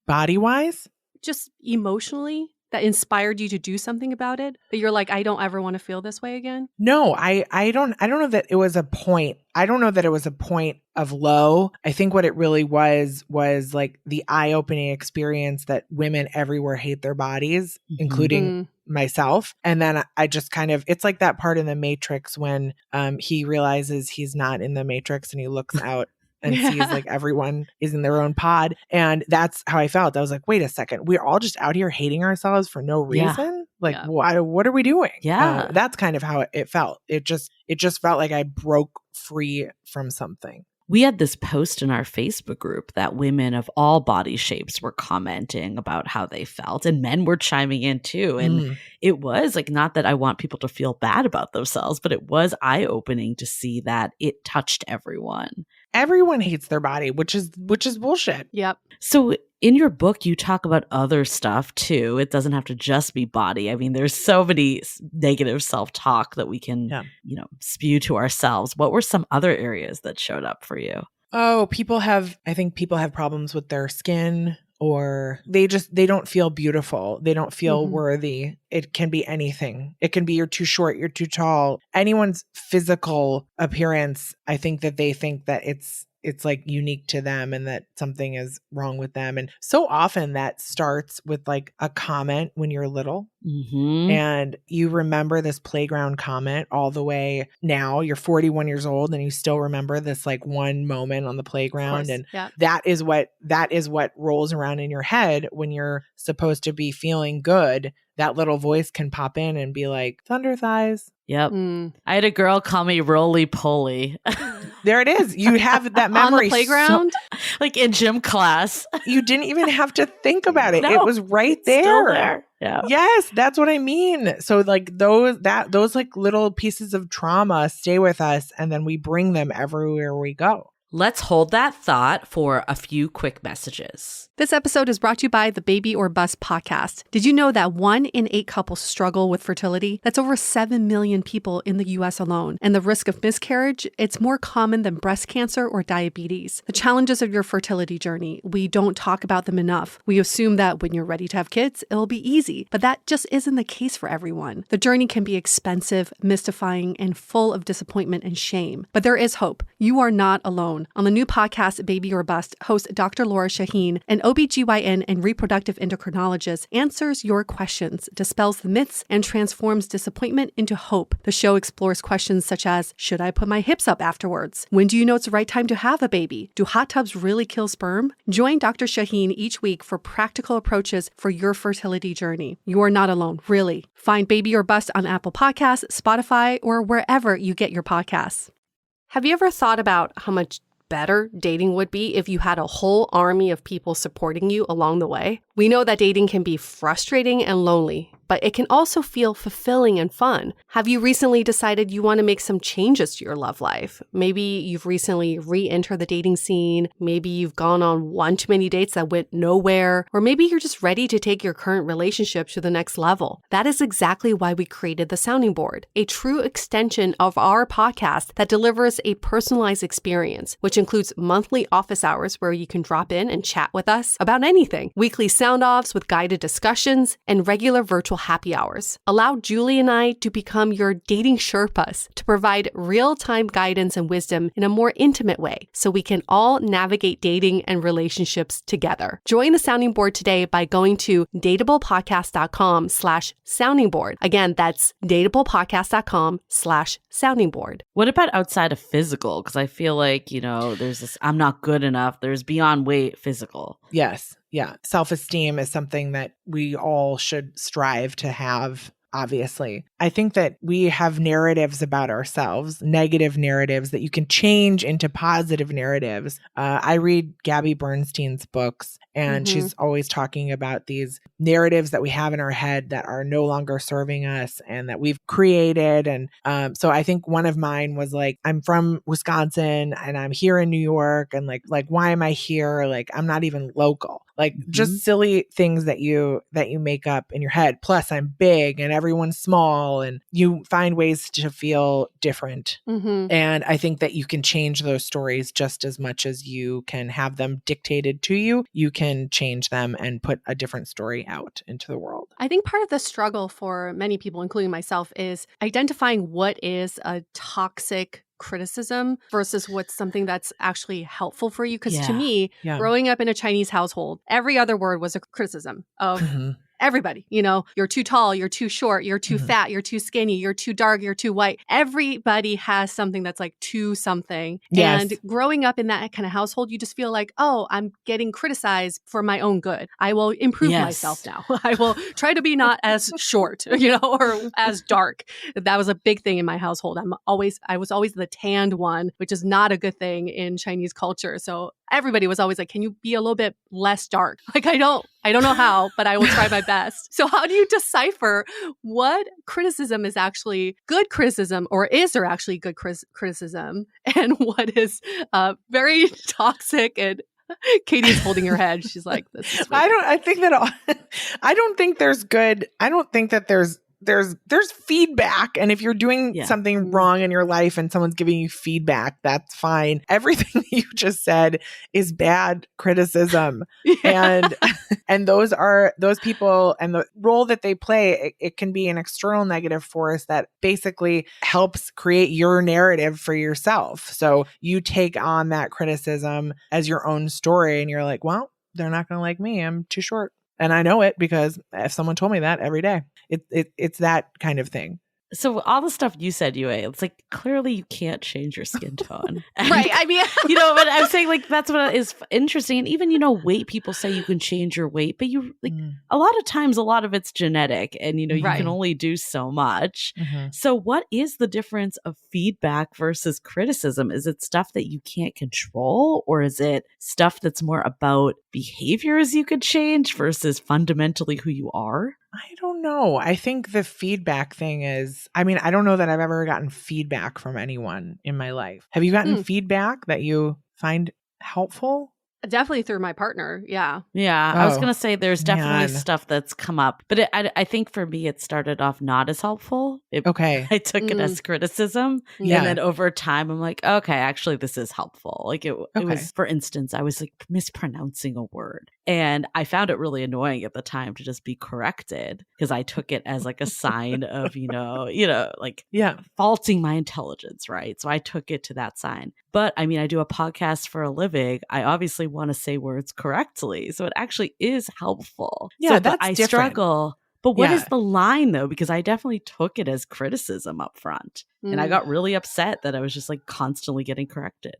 S3: Body wise?
S4: Just emotionally, that inspired you to do something about it? That you're like, I don't ever want to feel this way again?
S3: No, I don't know that it was a point. I don't know that it was a point of low. I think what it really was like the eye-opening experience that women everywhere hate their bodies, including myself. And then I just it's like that part in the Matrix when he realizes he's not in the Matrix and he looks out and sees like everyone is in their own pod. And that's how I felt. I was like, wait a second, we're all just out here hating ourselves for no reason. Like, why, what are we doing? That's kind of how it felt. It just felt like I broke free from something.
S2: We had this post in our Facebook group that women of all body shapes were commenting about how they felt, and men were chiming in too. And it was like, not that I want people to feel bad about themselves, but it was eye-opening to see that it touched everyone.
S3: Everyone hates their body, which is bullshit.
S4: Yep.
S2: So in your book, you talk about other stuff too. It doesn't have to just be body. I mean, there's so many negative self-talk that we can, spew to ourselves. What were some other areas that showed up for you?
S3: Oh, I think people have problems with their skin, or they don't feel beautiful. They don't feel worthy. It can be anything. It can be you're too short, you're too tall. Anyone's physical appearance, I think that they think that it's it's like unique to them and that something is wrong with them. And so often that starts with like a comment when you're little.
S2: Mm-hmm.
S3: And you remember this playground comment all the way now. You're 41 years old and you still remember this like one moment on the playground. And that is what rolls around in your head when you're supposed to be feeling good. That little voice can pop in and be like, thunder thighs.
S2: Yep. I had a girl call me roly poly.
S3: There it is. You have that memory.
S4: On the playground?
S2: Like in gym class.
S3: You didn't even have to think about it.
S2: No,
S3: it was right there.
S2: Still there. Yeah.
S3: Yes, that's what I mean. So like those like little pieces of trauma stay with us and then we bring them everywhere we go.
S2: Let's hold that thought for a few quick messages.
S4: This episode is brought to you by the Baby or Bust podcast. Did you know that 1 in 8 couples struggle with fertility? That's over 7 million people in the U.S. alone. And the risk of miscarriage, it's more common than breast cancer or diabetes. The challenges of your fertility journey, we don't talk about them enough. We assume that when you're ready to have kids, it'll be easy. But that just isn't the case for everyone. The journey can be expensive, mystifying, and full of disappointment and shame. But there is hope. You are not alone. On the new podcast, Baby or Bust, host Dr. Laura Shaheen, an OBGYN and reproductive endocrinologist, answers your questions, dispels the myths, and transforms disappointment into hope. The show explores questions such as, should I put my hips up afterwards? When do you know it's the right time to have a baby? Do hot tubs really kill sperm? Join Dr. Shaheen each week for practical approaches for your fertility journey. You are not alone, really. Find Baby or Bust on Apple Podcasts, Spotify, or wherever you get your podcasts. Have you ever thought about how much better dating would be if you had a whole army of people supporting you along the way? We know that dating can be frustrating and lonely, but it can also feel fulfilling and fun. Have you recently decided you want to make some changes to your love life? Maybe you've recently re-entered the dating scene. Maybe you've gone on one too many dates that went nowhere. Or maybe you're just ready to take your current relationship to the next level. That is exactly why we created the Sounding Board, a true extension of our podcast that delivers a personalized experience, which includes monthly office hours where you can drop in and chat with us about anything, weekly sound-offs with guided discussions, and regular virtual happy hours. Allow Julie and I to become your dating Sherpas to provide real-time guidance and wisdom in a more intimate way so we can all navigate dating and relationships together. Join the Sounding Board today by going to dateablepodcast.com/sounding board. Again, that's dateablepodcast.com/sounding board.
S2: What about outside of physical? Because I feel like, there's this, I'm not good enough. There's beyond weight physical.
S3: Yes. Yeah. Self-esteem is something that we all should strive to have, obviously. I think that we have narratives about ourselves, negative narratives that you can change into positive narratives. I read Gabby Bernstein's books, and she's always talking about these narratives that we have in our head that are no longer serving us and that we've created. And so I think one of mine was like, I'm from Wisconsin and I'm here in New York. And like, why am I here? Like, I'm not even local. Like just silly things that you make up in your head. Plus I'm big and everyone's small and you find ways to feel different. And I think that you can change those stories just as much as you can have them dictated to you. You can change them and put a different story out into the world.
S4: I think part of the struggle for many people, including myself, is identifying what is a toxic criticism versus what's something that's actually helpful for you. Because to me, growing up in a Chinese household, every other word was a criticism of everybody. You're too tall, you're too short, you're too fat, you're too skinny, you're too dark, you're too white. Everybody has something that's like too something.
S3: Yes.
S4: And growing up in that kind of household, you just feel like, oh, I'm getting criticized for my own good. I will improve myself now. I will try to be not as short, or as dark. That was a big thing in my household. I was always the tanned one, which is not a good thing in Chinese culture. So everybody was always like, can you be a little bit less dark? Like, I don't know how, but I will try my best. So how do you decipher what criticism is actually good criticism, or is there actually good criticism, and what is very toxic? And Katie's holding her head. She's like, this is
S3: I don't think that there's there's feedback. And if you're doing something wrong in your life and someone's giving you feedback, that's fine. Everything that you just said is bad criticism. And those people and the role that they play, it can be an external negative force that basically helps create your narrative for yourself. So you take on that criticism as your own story and you're like, well, they're not going to like me. I'm too short. And I know it because if someone told me that every day, it's that kind of thing.
S2: So all the stuff you said, Yue, it's like clearly you can't change your skin tone.
S4: Right. I mean,
S2: but I'm saying like that's what is interesting. And even, weight, people say you can change your weight, but you like a lot of times, a lot of it's genetic and, you can only do so much. Mm-hmm. So what is the difference of feedback versus criticism? Is it stuff that you can't control, or is it stuff that's more about behaviors you could change versus fundamentally who you are?
S3: I don't know. I think the feedback thing is, I don't know that I've ever gotten feedback from anyone in my life. Have you gotten feedback that you find helpful?
S4: Definitely through my partner. Yeah.
S2: Yeah. I was going to say there's definitely stuff that's come up, but I think for me, it started off not as helpful. I took it as criticism. Yeah. And then over time, I'm like, okay, actually, this is helpful. Like it was, for instance, I was like mispronouncing a word and I found it really annoying at the time to just be corrected because I took it as like a sign of, faulting my intelligence. Right. So I took it to that sign. But I do a podcast for a living. I obviously want to say words correctly. So it actually is helpful.
S3: Yeah,
S2: that's I different. Struggle. But what is the line though? Because I definitely took it as criticism up front. And I got really upset that I was just like constantly getting corrected.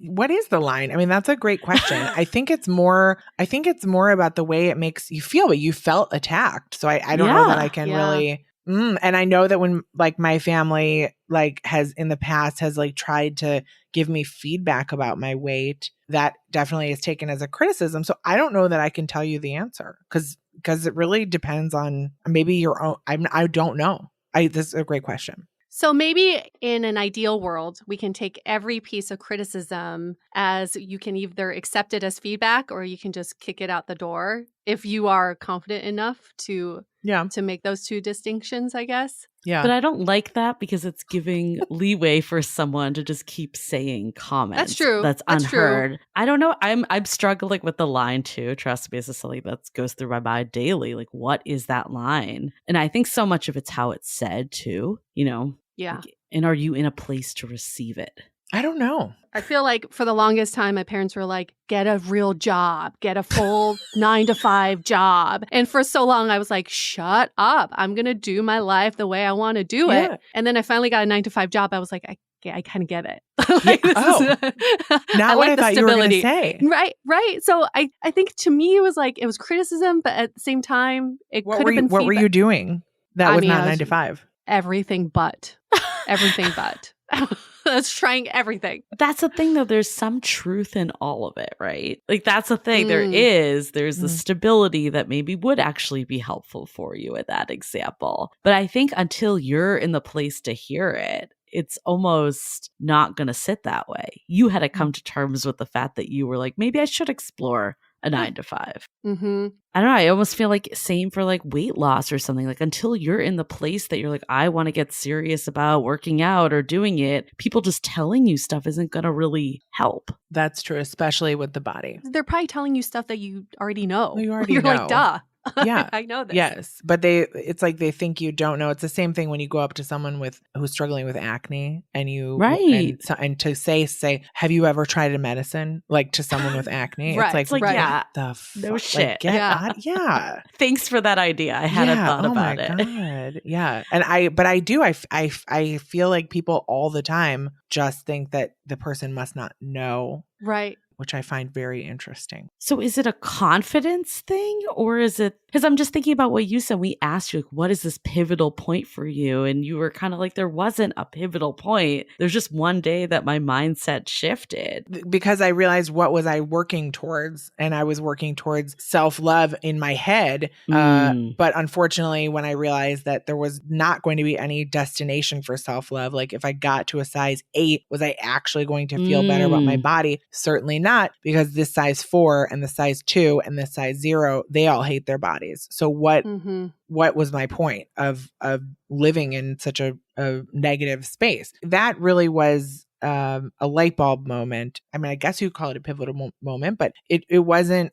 S3: What is the line? That's a great question. I think it's more about the way it makes you feel, but you felt attacked. So I don't know that I can really. And I know that when like my family has in the past has tried to give me feedback about my weight, that definitely is taken as a criticism. So I don't know that I can tell you the answer because it really depends on maybe your own. I don't know. This is a great question.
S4: So maybe in an ideal world, we can take every piece of criticism as you can either accept it as feedback or you can just kick it out the door if you are confident enough to make those two distinctions, I guess.
S3: Yeah.
S2: But I don't like that because it's giving leeway for someone to just keep saying comments.
S4: That's true.
S2: That's unheard. True. I don't know. I'm struggling with the line too. Trust me, this is something that goes through my mind daily. Like, what is that line? And I think so much of it's how it's said too,
S4: Yeah.
S2: And are you in a place to receive it?
S3: I don't know.
S4: I feel like for the longest time, my parents were like, get a real job, get a full 9-to-5 job. And for so long, I was like, shut up. I'm going to do my life the way I want to do it. And then I finally got a 9-to-5 job. I was like, I kind of get it.
S3: Not what I thought you were going to say.
S4: Right. So I think to me, it was criticism, but at the same time, it could have been feedback.
S3: What were you doing that was not 9-to-5?
S4: Everything but. I was trying everything.
S2: That's the thing, though. There's some truth in all of it, right? Like, that's the thing. There's the stability that maybe would actually be helpful for you at that example. But I think until you're in the place to hear it, it's almost not going to sit that way. You had to come to terms with the fact that you were like, maybe I should explore a 9-to-5.
S4: Mm-hmm.
S2: I don't know. I almost feel like same for like weight loss or something. Like until you're in the place that you're like, I want to get serious about working out or doing it, people just telling you stuff isn't going to really help.
S3: That's true, especially with the body.
S4: They're probably telling you stuff that you already know.
S3: Well, you already
S4: You're
S3: know.
S4: like, duh.
S3: Yeah.
S4: I know this.
S3: Yes. But it's like they think you don't know. It's the same thing when you go up to someone who's struggling with acne and you and to say, have you ever tried a medicine? Like to someone with acne.
S4: Right.
S3: It's like,
S2: yeah.
S3: the fuck?
S2: No shit.
S3: Yeah.
S2: Thanks for that idea. I hadn't thought about it.
S3: Oh my God. Yeah. And I feel like people all the time just think that the person must not know.
S4: Right.
S3: Which I find very interesting.
S2: So is it a confidence thing or is it, because I'm just thinking about what you said. We asked you, like, what is this pivotal point for you? And you were kind of like, there wasn't a pivotal point. There's just one day that my mindset shifted.
S3: Because I realized what was I working towards, and I was working towards self-love in my head. But unfortunately, when I realized that there was not going to be any destination for self-love, like if I got to a size 8, was I actually going to feel better about my body? Certainly not. not, because this size 4 and the size 2 and the size 0, they all hate their bodies. So what was my point of living in such a negative space? That really was a light bulb moment. I mean, I guess you call it a pivotal moment, but it wasn't,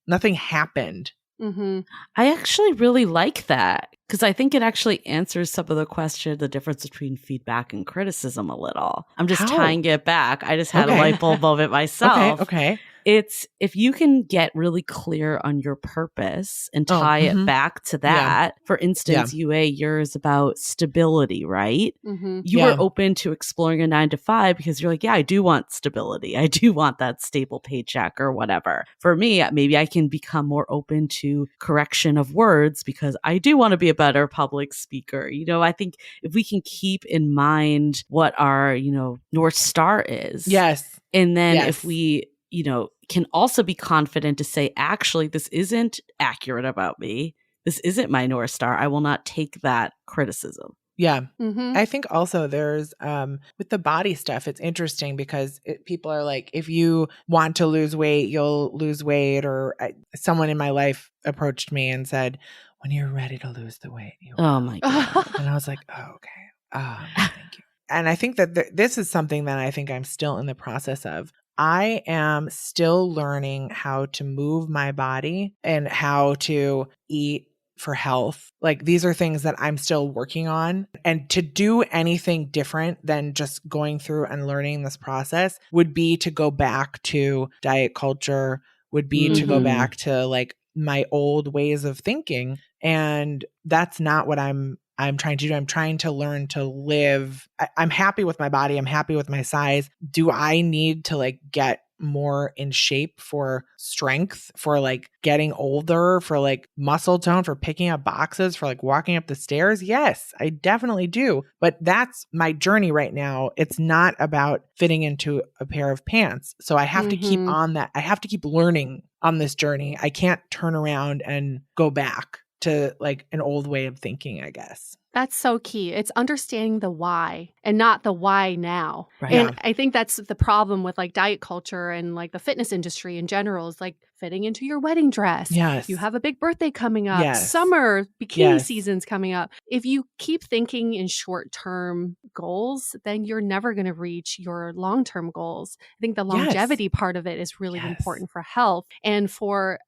S3: nothing happened.
S2: I actually really like that, because I think it actually answers some of the question, the difference between feedback and criticism a little. I'm just tying it back. I just had a light bulb moment myself.
S3: Okay.
S2: It's if you can get really clear on your purpose and tie it back to that. For instance, UA, yours about stability, right? You are open to exploring a 9-to-5 because you're like, yeah, I do want stability. I do want that stable paycheck or whatever. For me, maybe I can become more open to correction of words because I do want to be a better public speaker. You know, I think if we can keep in mind what our, North Star is.
S3: Yes.
S2: And then if we, can also be confident to say, actually, this isn't accurate about me. This isn't my North Star. I will not take that criticism.
S3: Yeah. I think also there's, with the body stuff, it's interesting because people are like, if you want to lose weight, you'll lose weight. Or someone in my life approached me and said, when you're ready to lose the weight, you will.
S2: Oh my God.
S3: And I was like, oh, okay. Thank you. And I think that this is something that I think I'm still in the process of. I am still learning how to move my body and how to eat for health. Like, these are things that I'm still working on. And to do anything different than just going through and learning this process would be to go back to diet culture, would be to go back to like my old ways of thinking. And that's not what I'm trying to do. I'm trying to learn to live. I'm happy with my body. I'm happy with my size. Do I need to like get more in shape for strength, for like getting older, for like muscle tone, for picking up boxes, for like walking up the stairs? Yes, I definitely do. But that's my journey right now. It's not about fitting into a pair of pants. So I have to keep on that. I have to keep learning on this journey. I can't turn around and go back to like an old way of thinking, I guess.
S4: That's so key. It's understanding the why and not the why now.
S2: Right.
S4: And I think that's the problem with like diet culture and like the fitness industry in general is like fitting into your wedding dress.
S3: Yes.
S4: You have a big birthday coming up.
S3: Yes.
S4: Summer bikini season's coming up. If you keep thinking in short-term goals, then you're never going to reach your long-term goals. I think the longevity part of it is really important for health and for,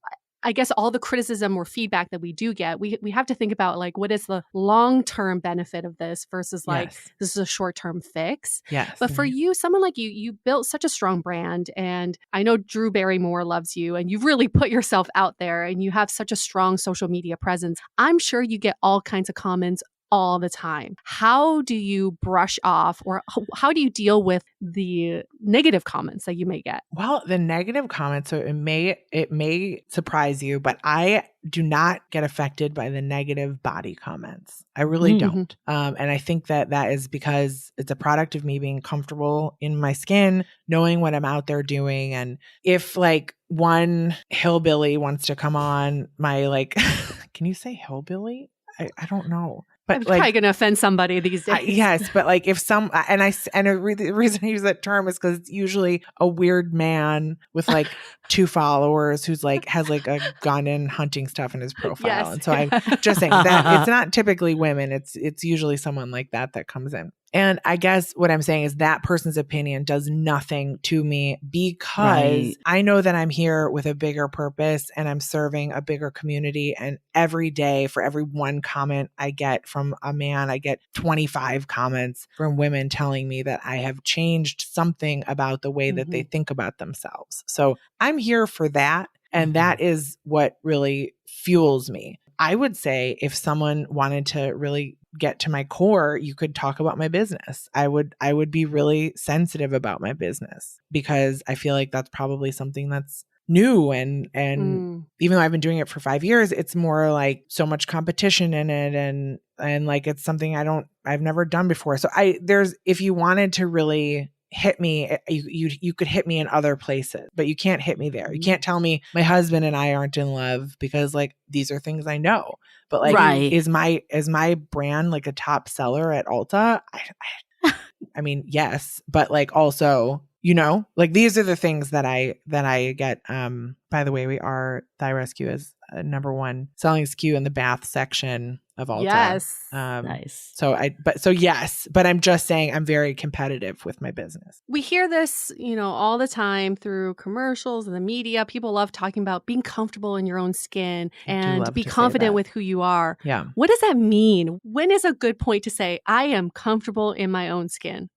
S4: I guess, all the criticism or feedback that we do get, we have to think about like, what is the long-term benefit of this versus like, this is a short-term fix.
S3: Yes.
S4: But for you, someone like you built such a strong brand, and I know Drew Barrymore loves you, and you've really put yourself out there, and you have such a strong social media presence. I'm sure you get all kinds of comments all the time. How do you brush off, or how do you deal with the negative comments that you may get?
S3: Well, the negative comments, so it may surprise you, but I do not get affected by the negative body comments. I really don't. And I think that is because it's a product of me being comfortable in my skin, knowing what I'm out there doing. And if like one hillbilly wants to come on my like, can you say hillbilly? I don't know. But
S4: I'm
S3: like,
S4: probably going to offend somebody these days.
S3: Yes, but like if some, the reason I use that term is because it's usually a weird man with like 2 followers who's like has like a gun and hunting stuff in his profile. And so I'm just saying that it's not typically women. It's usually someone like that comes in. And I guess what I'm saying is that person's opinion does nothing to me because I know that I'm here with a bigger purpose and I'm serving a bigger community. And every day for every one comment I get from a man, I get 25 comments from women telling me that I have changed something about the way that they think about themselves. So I'm here for that. And that is what really fuels me. I would say if someone wanted to really get to my core, you could talk about my business. I would be really sensitive about my business because I feel like that's probably something that's new and even though I've been doing it for 5 years, it's more like so much competition in it and like it's something I've never done before. So if you wanted to really hit me, you could hit me in other places, but you can't hit me there. You can't tell me my husband and I aren't in love because like these are things I know. But like is my brand like a top seller at Ulta? I mean, yes, but like also You know, like these are the things that I get. By the way, Thigh Rescue is number one selling SKU in the bath section of Ulta.
S4: Yes.
S2: Nice.
S3: But I'm just saying I'm very competitive with my business.
S4: We hear this, all the time through commercials and the media. People love talking about being comfortable in your own skin and be confident with who you are.
S3: Yeah.
S4: What does that mean? When is a good point to say, I am comfortable in my own skin?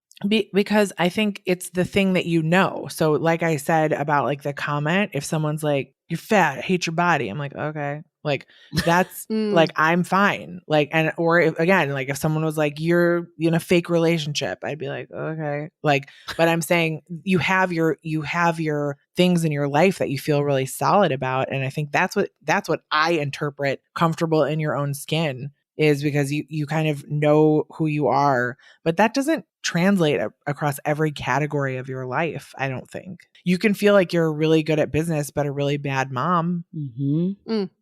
S3: Because I think it's the thing that you know. So like I said about like the comment, if someone's like, you're fat, I hate your body. I'm like, okay. Like that's like, I'm fine. Like, or if someone was like, you're in a fake relationship, I'd be like, okay. Like, but I'm saying you have your things in your life that you feel really solid about. And I think that's what I interpret comfortable in your own skin is, because you kind of know who you are, but that doesn't translate across every category of your life. I don't think you can feel like you're really good at business, but a really bad mom.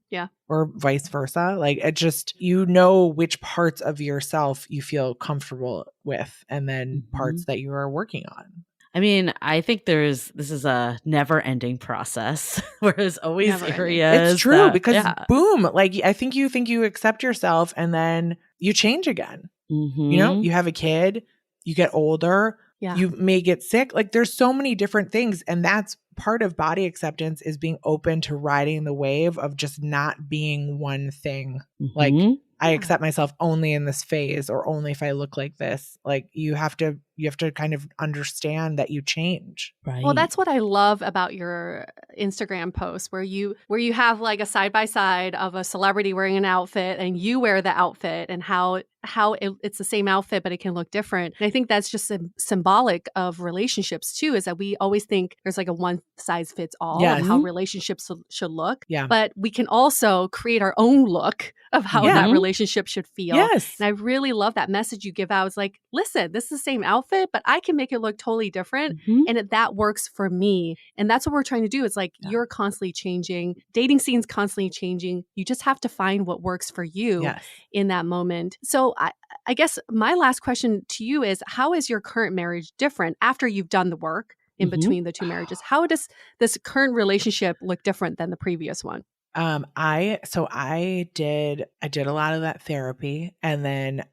S4: Yeah.
S3: Or vice versa. Like it just, which parts of yourself you feel comfortable with, and then parts that you are working on.
S2: I mean, I think this is a never ending process where there's always areas.
S3: It's true because boom, like I think you accept yourself and then you change again. You have a kid, you get older, you may get sick. Like there's so many different things. And that's part of body acceptance, is being open to riding the wave of just not being one thing. Like I accept myself only in this phase, or only if I look like this. Like you have to kind of understand that you change.
S2: Right.
S4: Well, that's what I love about your Instagram posts where you have like a side by side of a celebrity wearing an outfit and you wear the outfit, and how it's the same outfit, but it can look different. And I think that's just symbolic of relationships too, is that we always think there's like a one size fits all of how relationships should look.
S3: Yeah.
S4: But we can also create our own look of how that relationship should feel.
S3: Yes.
S4: And I really love that message you give out. It's like, listen, this is the same outfit, but I can make it look totally different. And that works for me. And that's what we're trying to do. It's like, you're constantly changing. Dating scene's constantly changing. You just have to find what works for you in that moment. So I guess my last question to you is, how is your current marriage different after you've done the work in between the two marriages? How does this current relationship look different than the previous one?
S3: I did a lot of that therapy. And then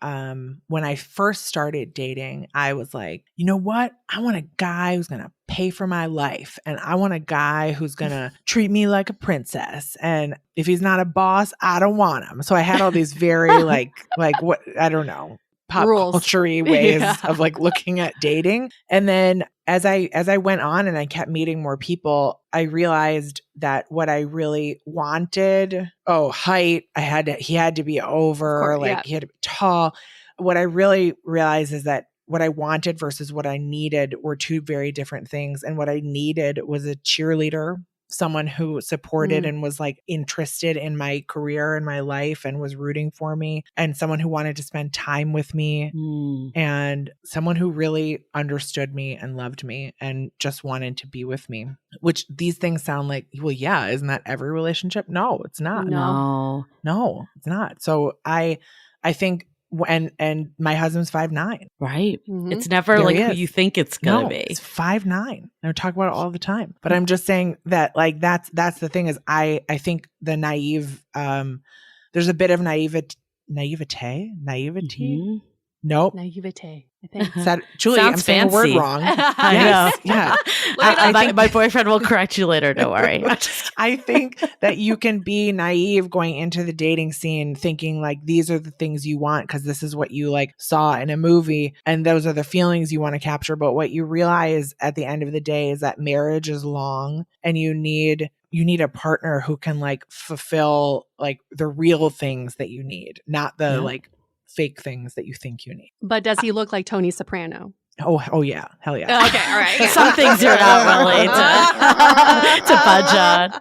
S3: when I first started dating, I was like, you know what? I want a guy who's going to pay for my life. And I want a guy who's going to treat me like a princess. And if he's not a boss, I don't want him. So I had all these very like what, I don't know, pop culture-y ways of like looking at dating. And then as I went on and I kept meeting more people, I realized that what I really wanted, height, he had to be over, he had to be tall. What I really realized is that what I wanted versus what I needed were two very different things. And what I needed was a cheerleader, someone who supported and was like interested in my career and my life and was rooting for me, and someone who wanted to spend time with me, and someone who really understood me and loved me and just wanted to be with me. Which these things sound like, well, yeah, isn't that every relationship? No, it's not.
S2: No,
S3: it's not. So I think, and my husband's 5'9".
S2: Right. It's never like who you think it's gonna be.
S3: It's 5'9". I talk about it all the time. But I'm just saying that like that's the thing, is I think the naive, there's a bit of naivety. Nope.
S4: Naivete, I think.
S3: Julie, I'm saying a word wrong.
S2: I know.
S3: Yeah.
S2: I think my boyfriend will correct you later. Don't worry.
S3: I think that you can be naive going into the dating scene thinking like these are the things you want because this is what you like saw in a movie and those are the feelings you want to capture. But what you realize at the end of the day is that marriage is long and you need a partner who can like fulfill like the real things that you need, not the like fake things that you think you need.
S4: But does he look like Tony Soprano?
S3: Oh yeah. Hell yeah.
S4: Okay, all right.
S2: Some things you're not willing to budge on.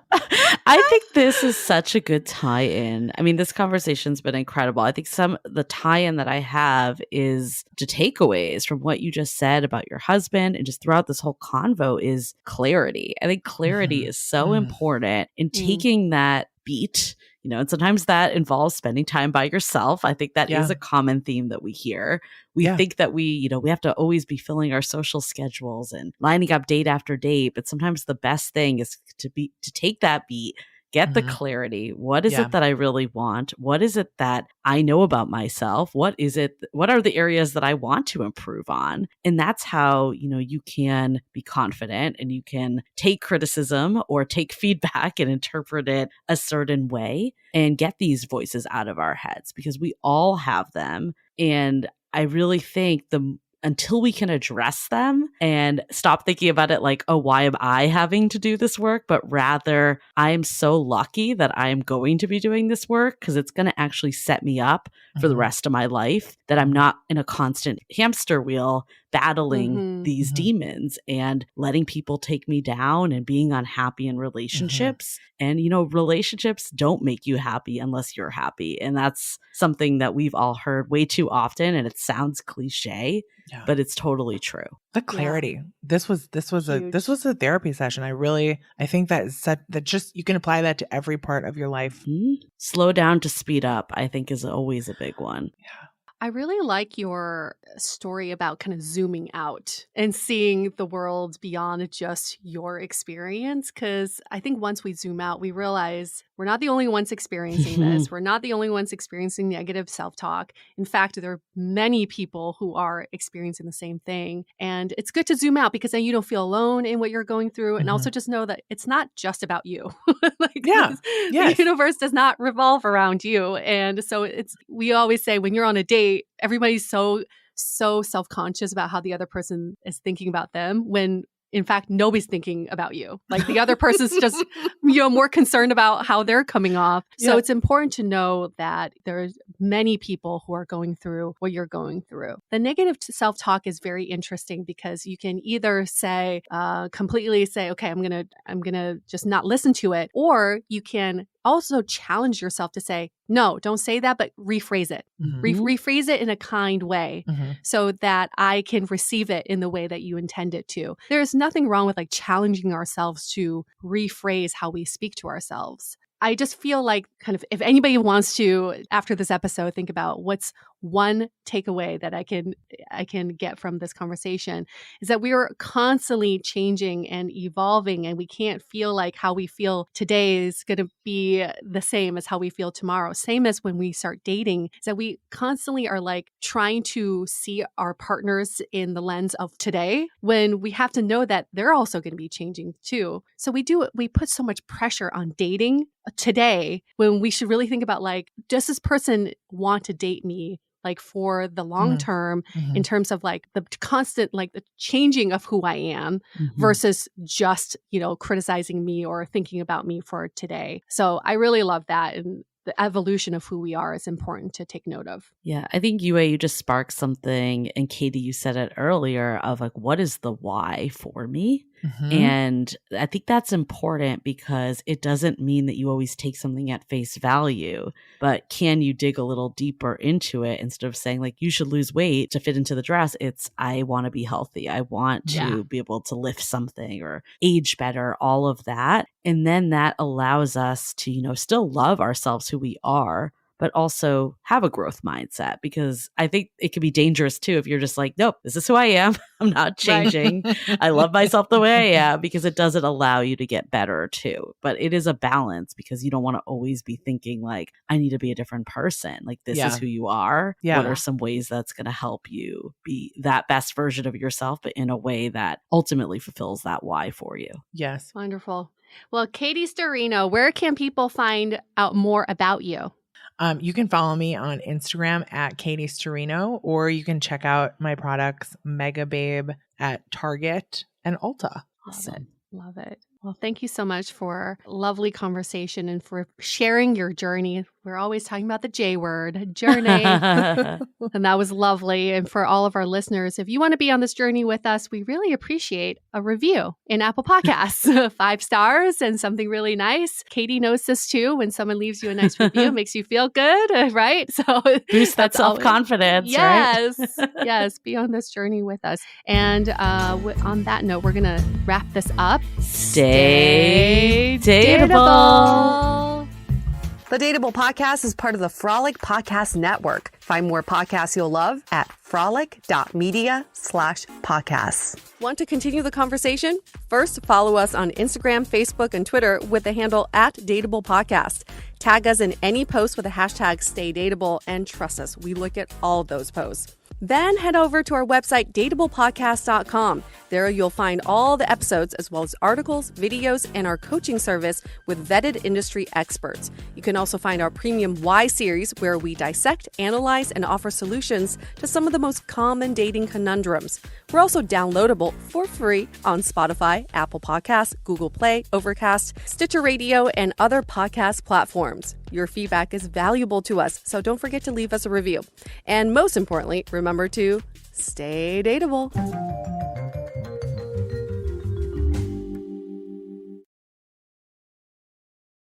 S2: I think this is such a good tie-in. I mean, this conversation's been incredible. I think the tie-in that I have is the takeaways from what you just said about your husband and just throughout this whole convo is clarity. I think clarity is so important in taking that beat, and sometimes that involves spending time by yourself. I think that is a common theme that we hear. We think that we have to always be filling our social schedules and lining up date after date. But sometimes the best thing is to take that beat, get the clarity. What is it that I really want? What is it that I know about myself? What are the areas that I want to improve on? And that's how, you can be confident and you can take criticism or take feedback and interpret it a certain way and get these voices out of our heads, because we all have them. And I really think until we can address them and stop thinking about it like, oh, why am I having to do this work? But rather, I am so lucky that I am going to be doing this work because it's going to actually set me up for the rest of my life, that I'm not in a constant hamster wheel battling these demons and letting people take me down and being unhappy in relationships. And, relationships don't make you happy unless you're happy. And that's something that we've all heard way too often. And it sounds cliche, but it's totally true.
S3: The clarity. Yeah. This was a therapy session. I think that just you can apply that to every part of your life.
S2: Slow down to speed up, I think, is always a big one.
S3: Yeah.
S4: I really like your story about kind of zooming out and seeing the world beyond just your experience. Because I think once we zoom out, we realize we're not the only ones experiencing this. We're not the only ones experiencing negative self-talk. In fact, there are many people who are experiencing the same thing. And it's good to zoom out because then you don't feel alone in what you're going through. And also just know that it's not just about you. The universe does not revolve around you. And so we always say when you're on a date, everybody's so self-conscious about how the other person is thinking about them, when in fact nobody's thinking about you. Like the other person's just more concerned about how they're coming off. So it's important to know that there's many people who are going through what you're going through. The negative self-talk is very interesting because you can either say completely say, okay, I'm gonna just not listen to it, or you can also challenge yourself to say, no, don't say that, but rephrase it. Rephrase it in a kind way so that I can receive it in the way that you intend it to. There's nothing wrong with like challenging ourselves to rephrase how we speak to ourselves. I just feel like kind of if anybody wants to, after this episode, think about what's one takeaway that I can get from this conversation is that we are constantly changing and evolving, and we can't feel like how we feel today is going to be the same as how we feel tomorrow. Same as when we start dating, is that we constantly are like trying to see our partners in the lens of today when we have to know that they're also going to be changing too. So we put so much pressure on dating today when we should really think about like, does this person want to date me like for the long term in terms of like the constant, like the changing of who I am versus just, criticizing me or thinking about me for today. So I really love that. And the evolution of who we are is important to take note of.
S2: Yeah, I think you just sparked something. And Katie, you said it earlier of like, what is the why for me? And I think that's important because it doesn't mean that you always take something at face value, but can you dig a little deeper into it instead of saying like, you should lose weight to fit into the dress? It's, I want to be healthy. I want to be able to lift something or age better, all of that. And then that allows us to, still love ourselves, who we are, but also have a growth mindset, because I think it can be dangerous too if you're just like, nope, this is who I am. I'm not changing. I love myself the way I am, because it doesn't allow you to get better too. But it is a balance, because you don't want to always be thinking like, I need to be a different person. Like this is who you are. What are some ways that's going to help you be that best version of yourself, but in a way that ultimately fulfills that why for you?
S3: Yes.
S4: Wonderful. Well, Katie Sturino, where can people find out more about you?
S3: You can follow me on Instagram at Katie Sturino, or you can check out my products, Megababe, at Target and Ulta.
S4: Awesome. Love it. Well, thank you so much for a lovely conversation and for sharing your journey. We're always talking about the J word, journey. And that was lovely. And for all of our listeners, if you want to be on this journey with us, we really appreciate a review in Apple Podcasts. 5 stars and something really nice. Katie knows this too. When someone leaves you a nice review, it makes you feel good, right? So
S2: boost that self-confidence,
S4: yes,
S2: right?
S4: Yes, be on this journey with us. And on that note, we're going to wrap this up.
S2: Stay dateable.
S1: The Dateable Podcast is part of the Frolic Podcast Network. Find more podcasts you'll love at frolic.media/podcasts. Want to continue the conversation? First, follow us on Instagram, Facebook, and Twitter with the handle @DateablePodcast. Tag us in any post with the hashtag StayDateable, and trust us, we look at all of those posts. Then head over to our website, dateablepodcast.com. There you'll find all the episodes as well as articles, videos, and our coaching service with vetted industry experts. You can also find our premium Why series where we dissect, analyze, and offer solutions to some of the most common dating conundrums. We're also downloadable for free on Spotify, Apple Podcasts, Google Play, Overcast, Stitcher Radio, and other podcast platforms. Your feedback is valuable to us, so don't forget to leave us a review. And most importantly, remember to stay dateable.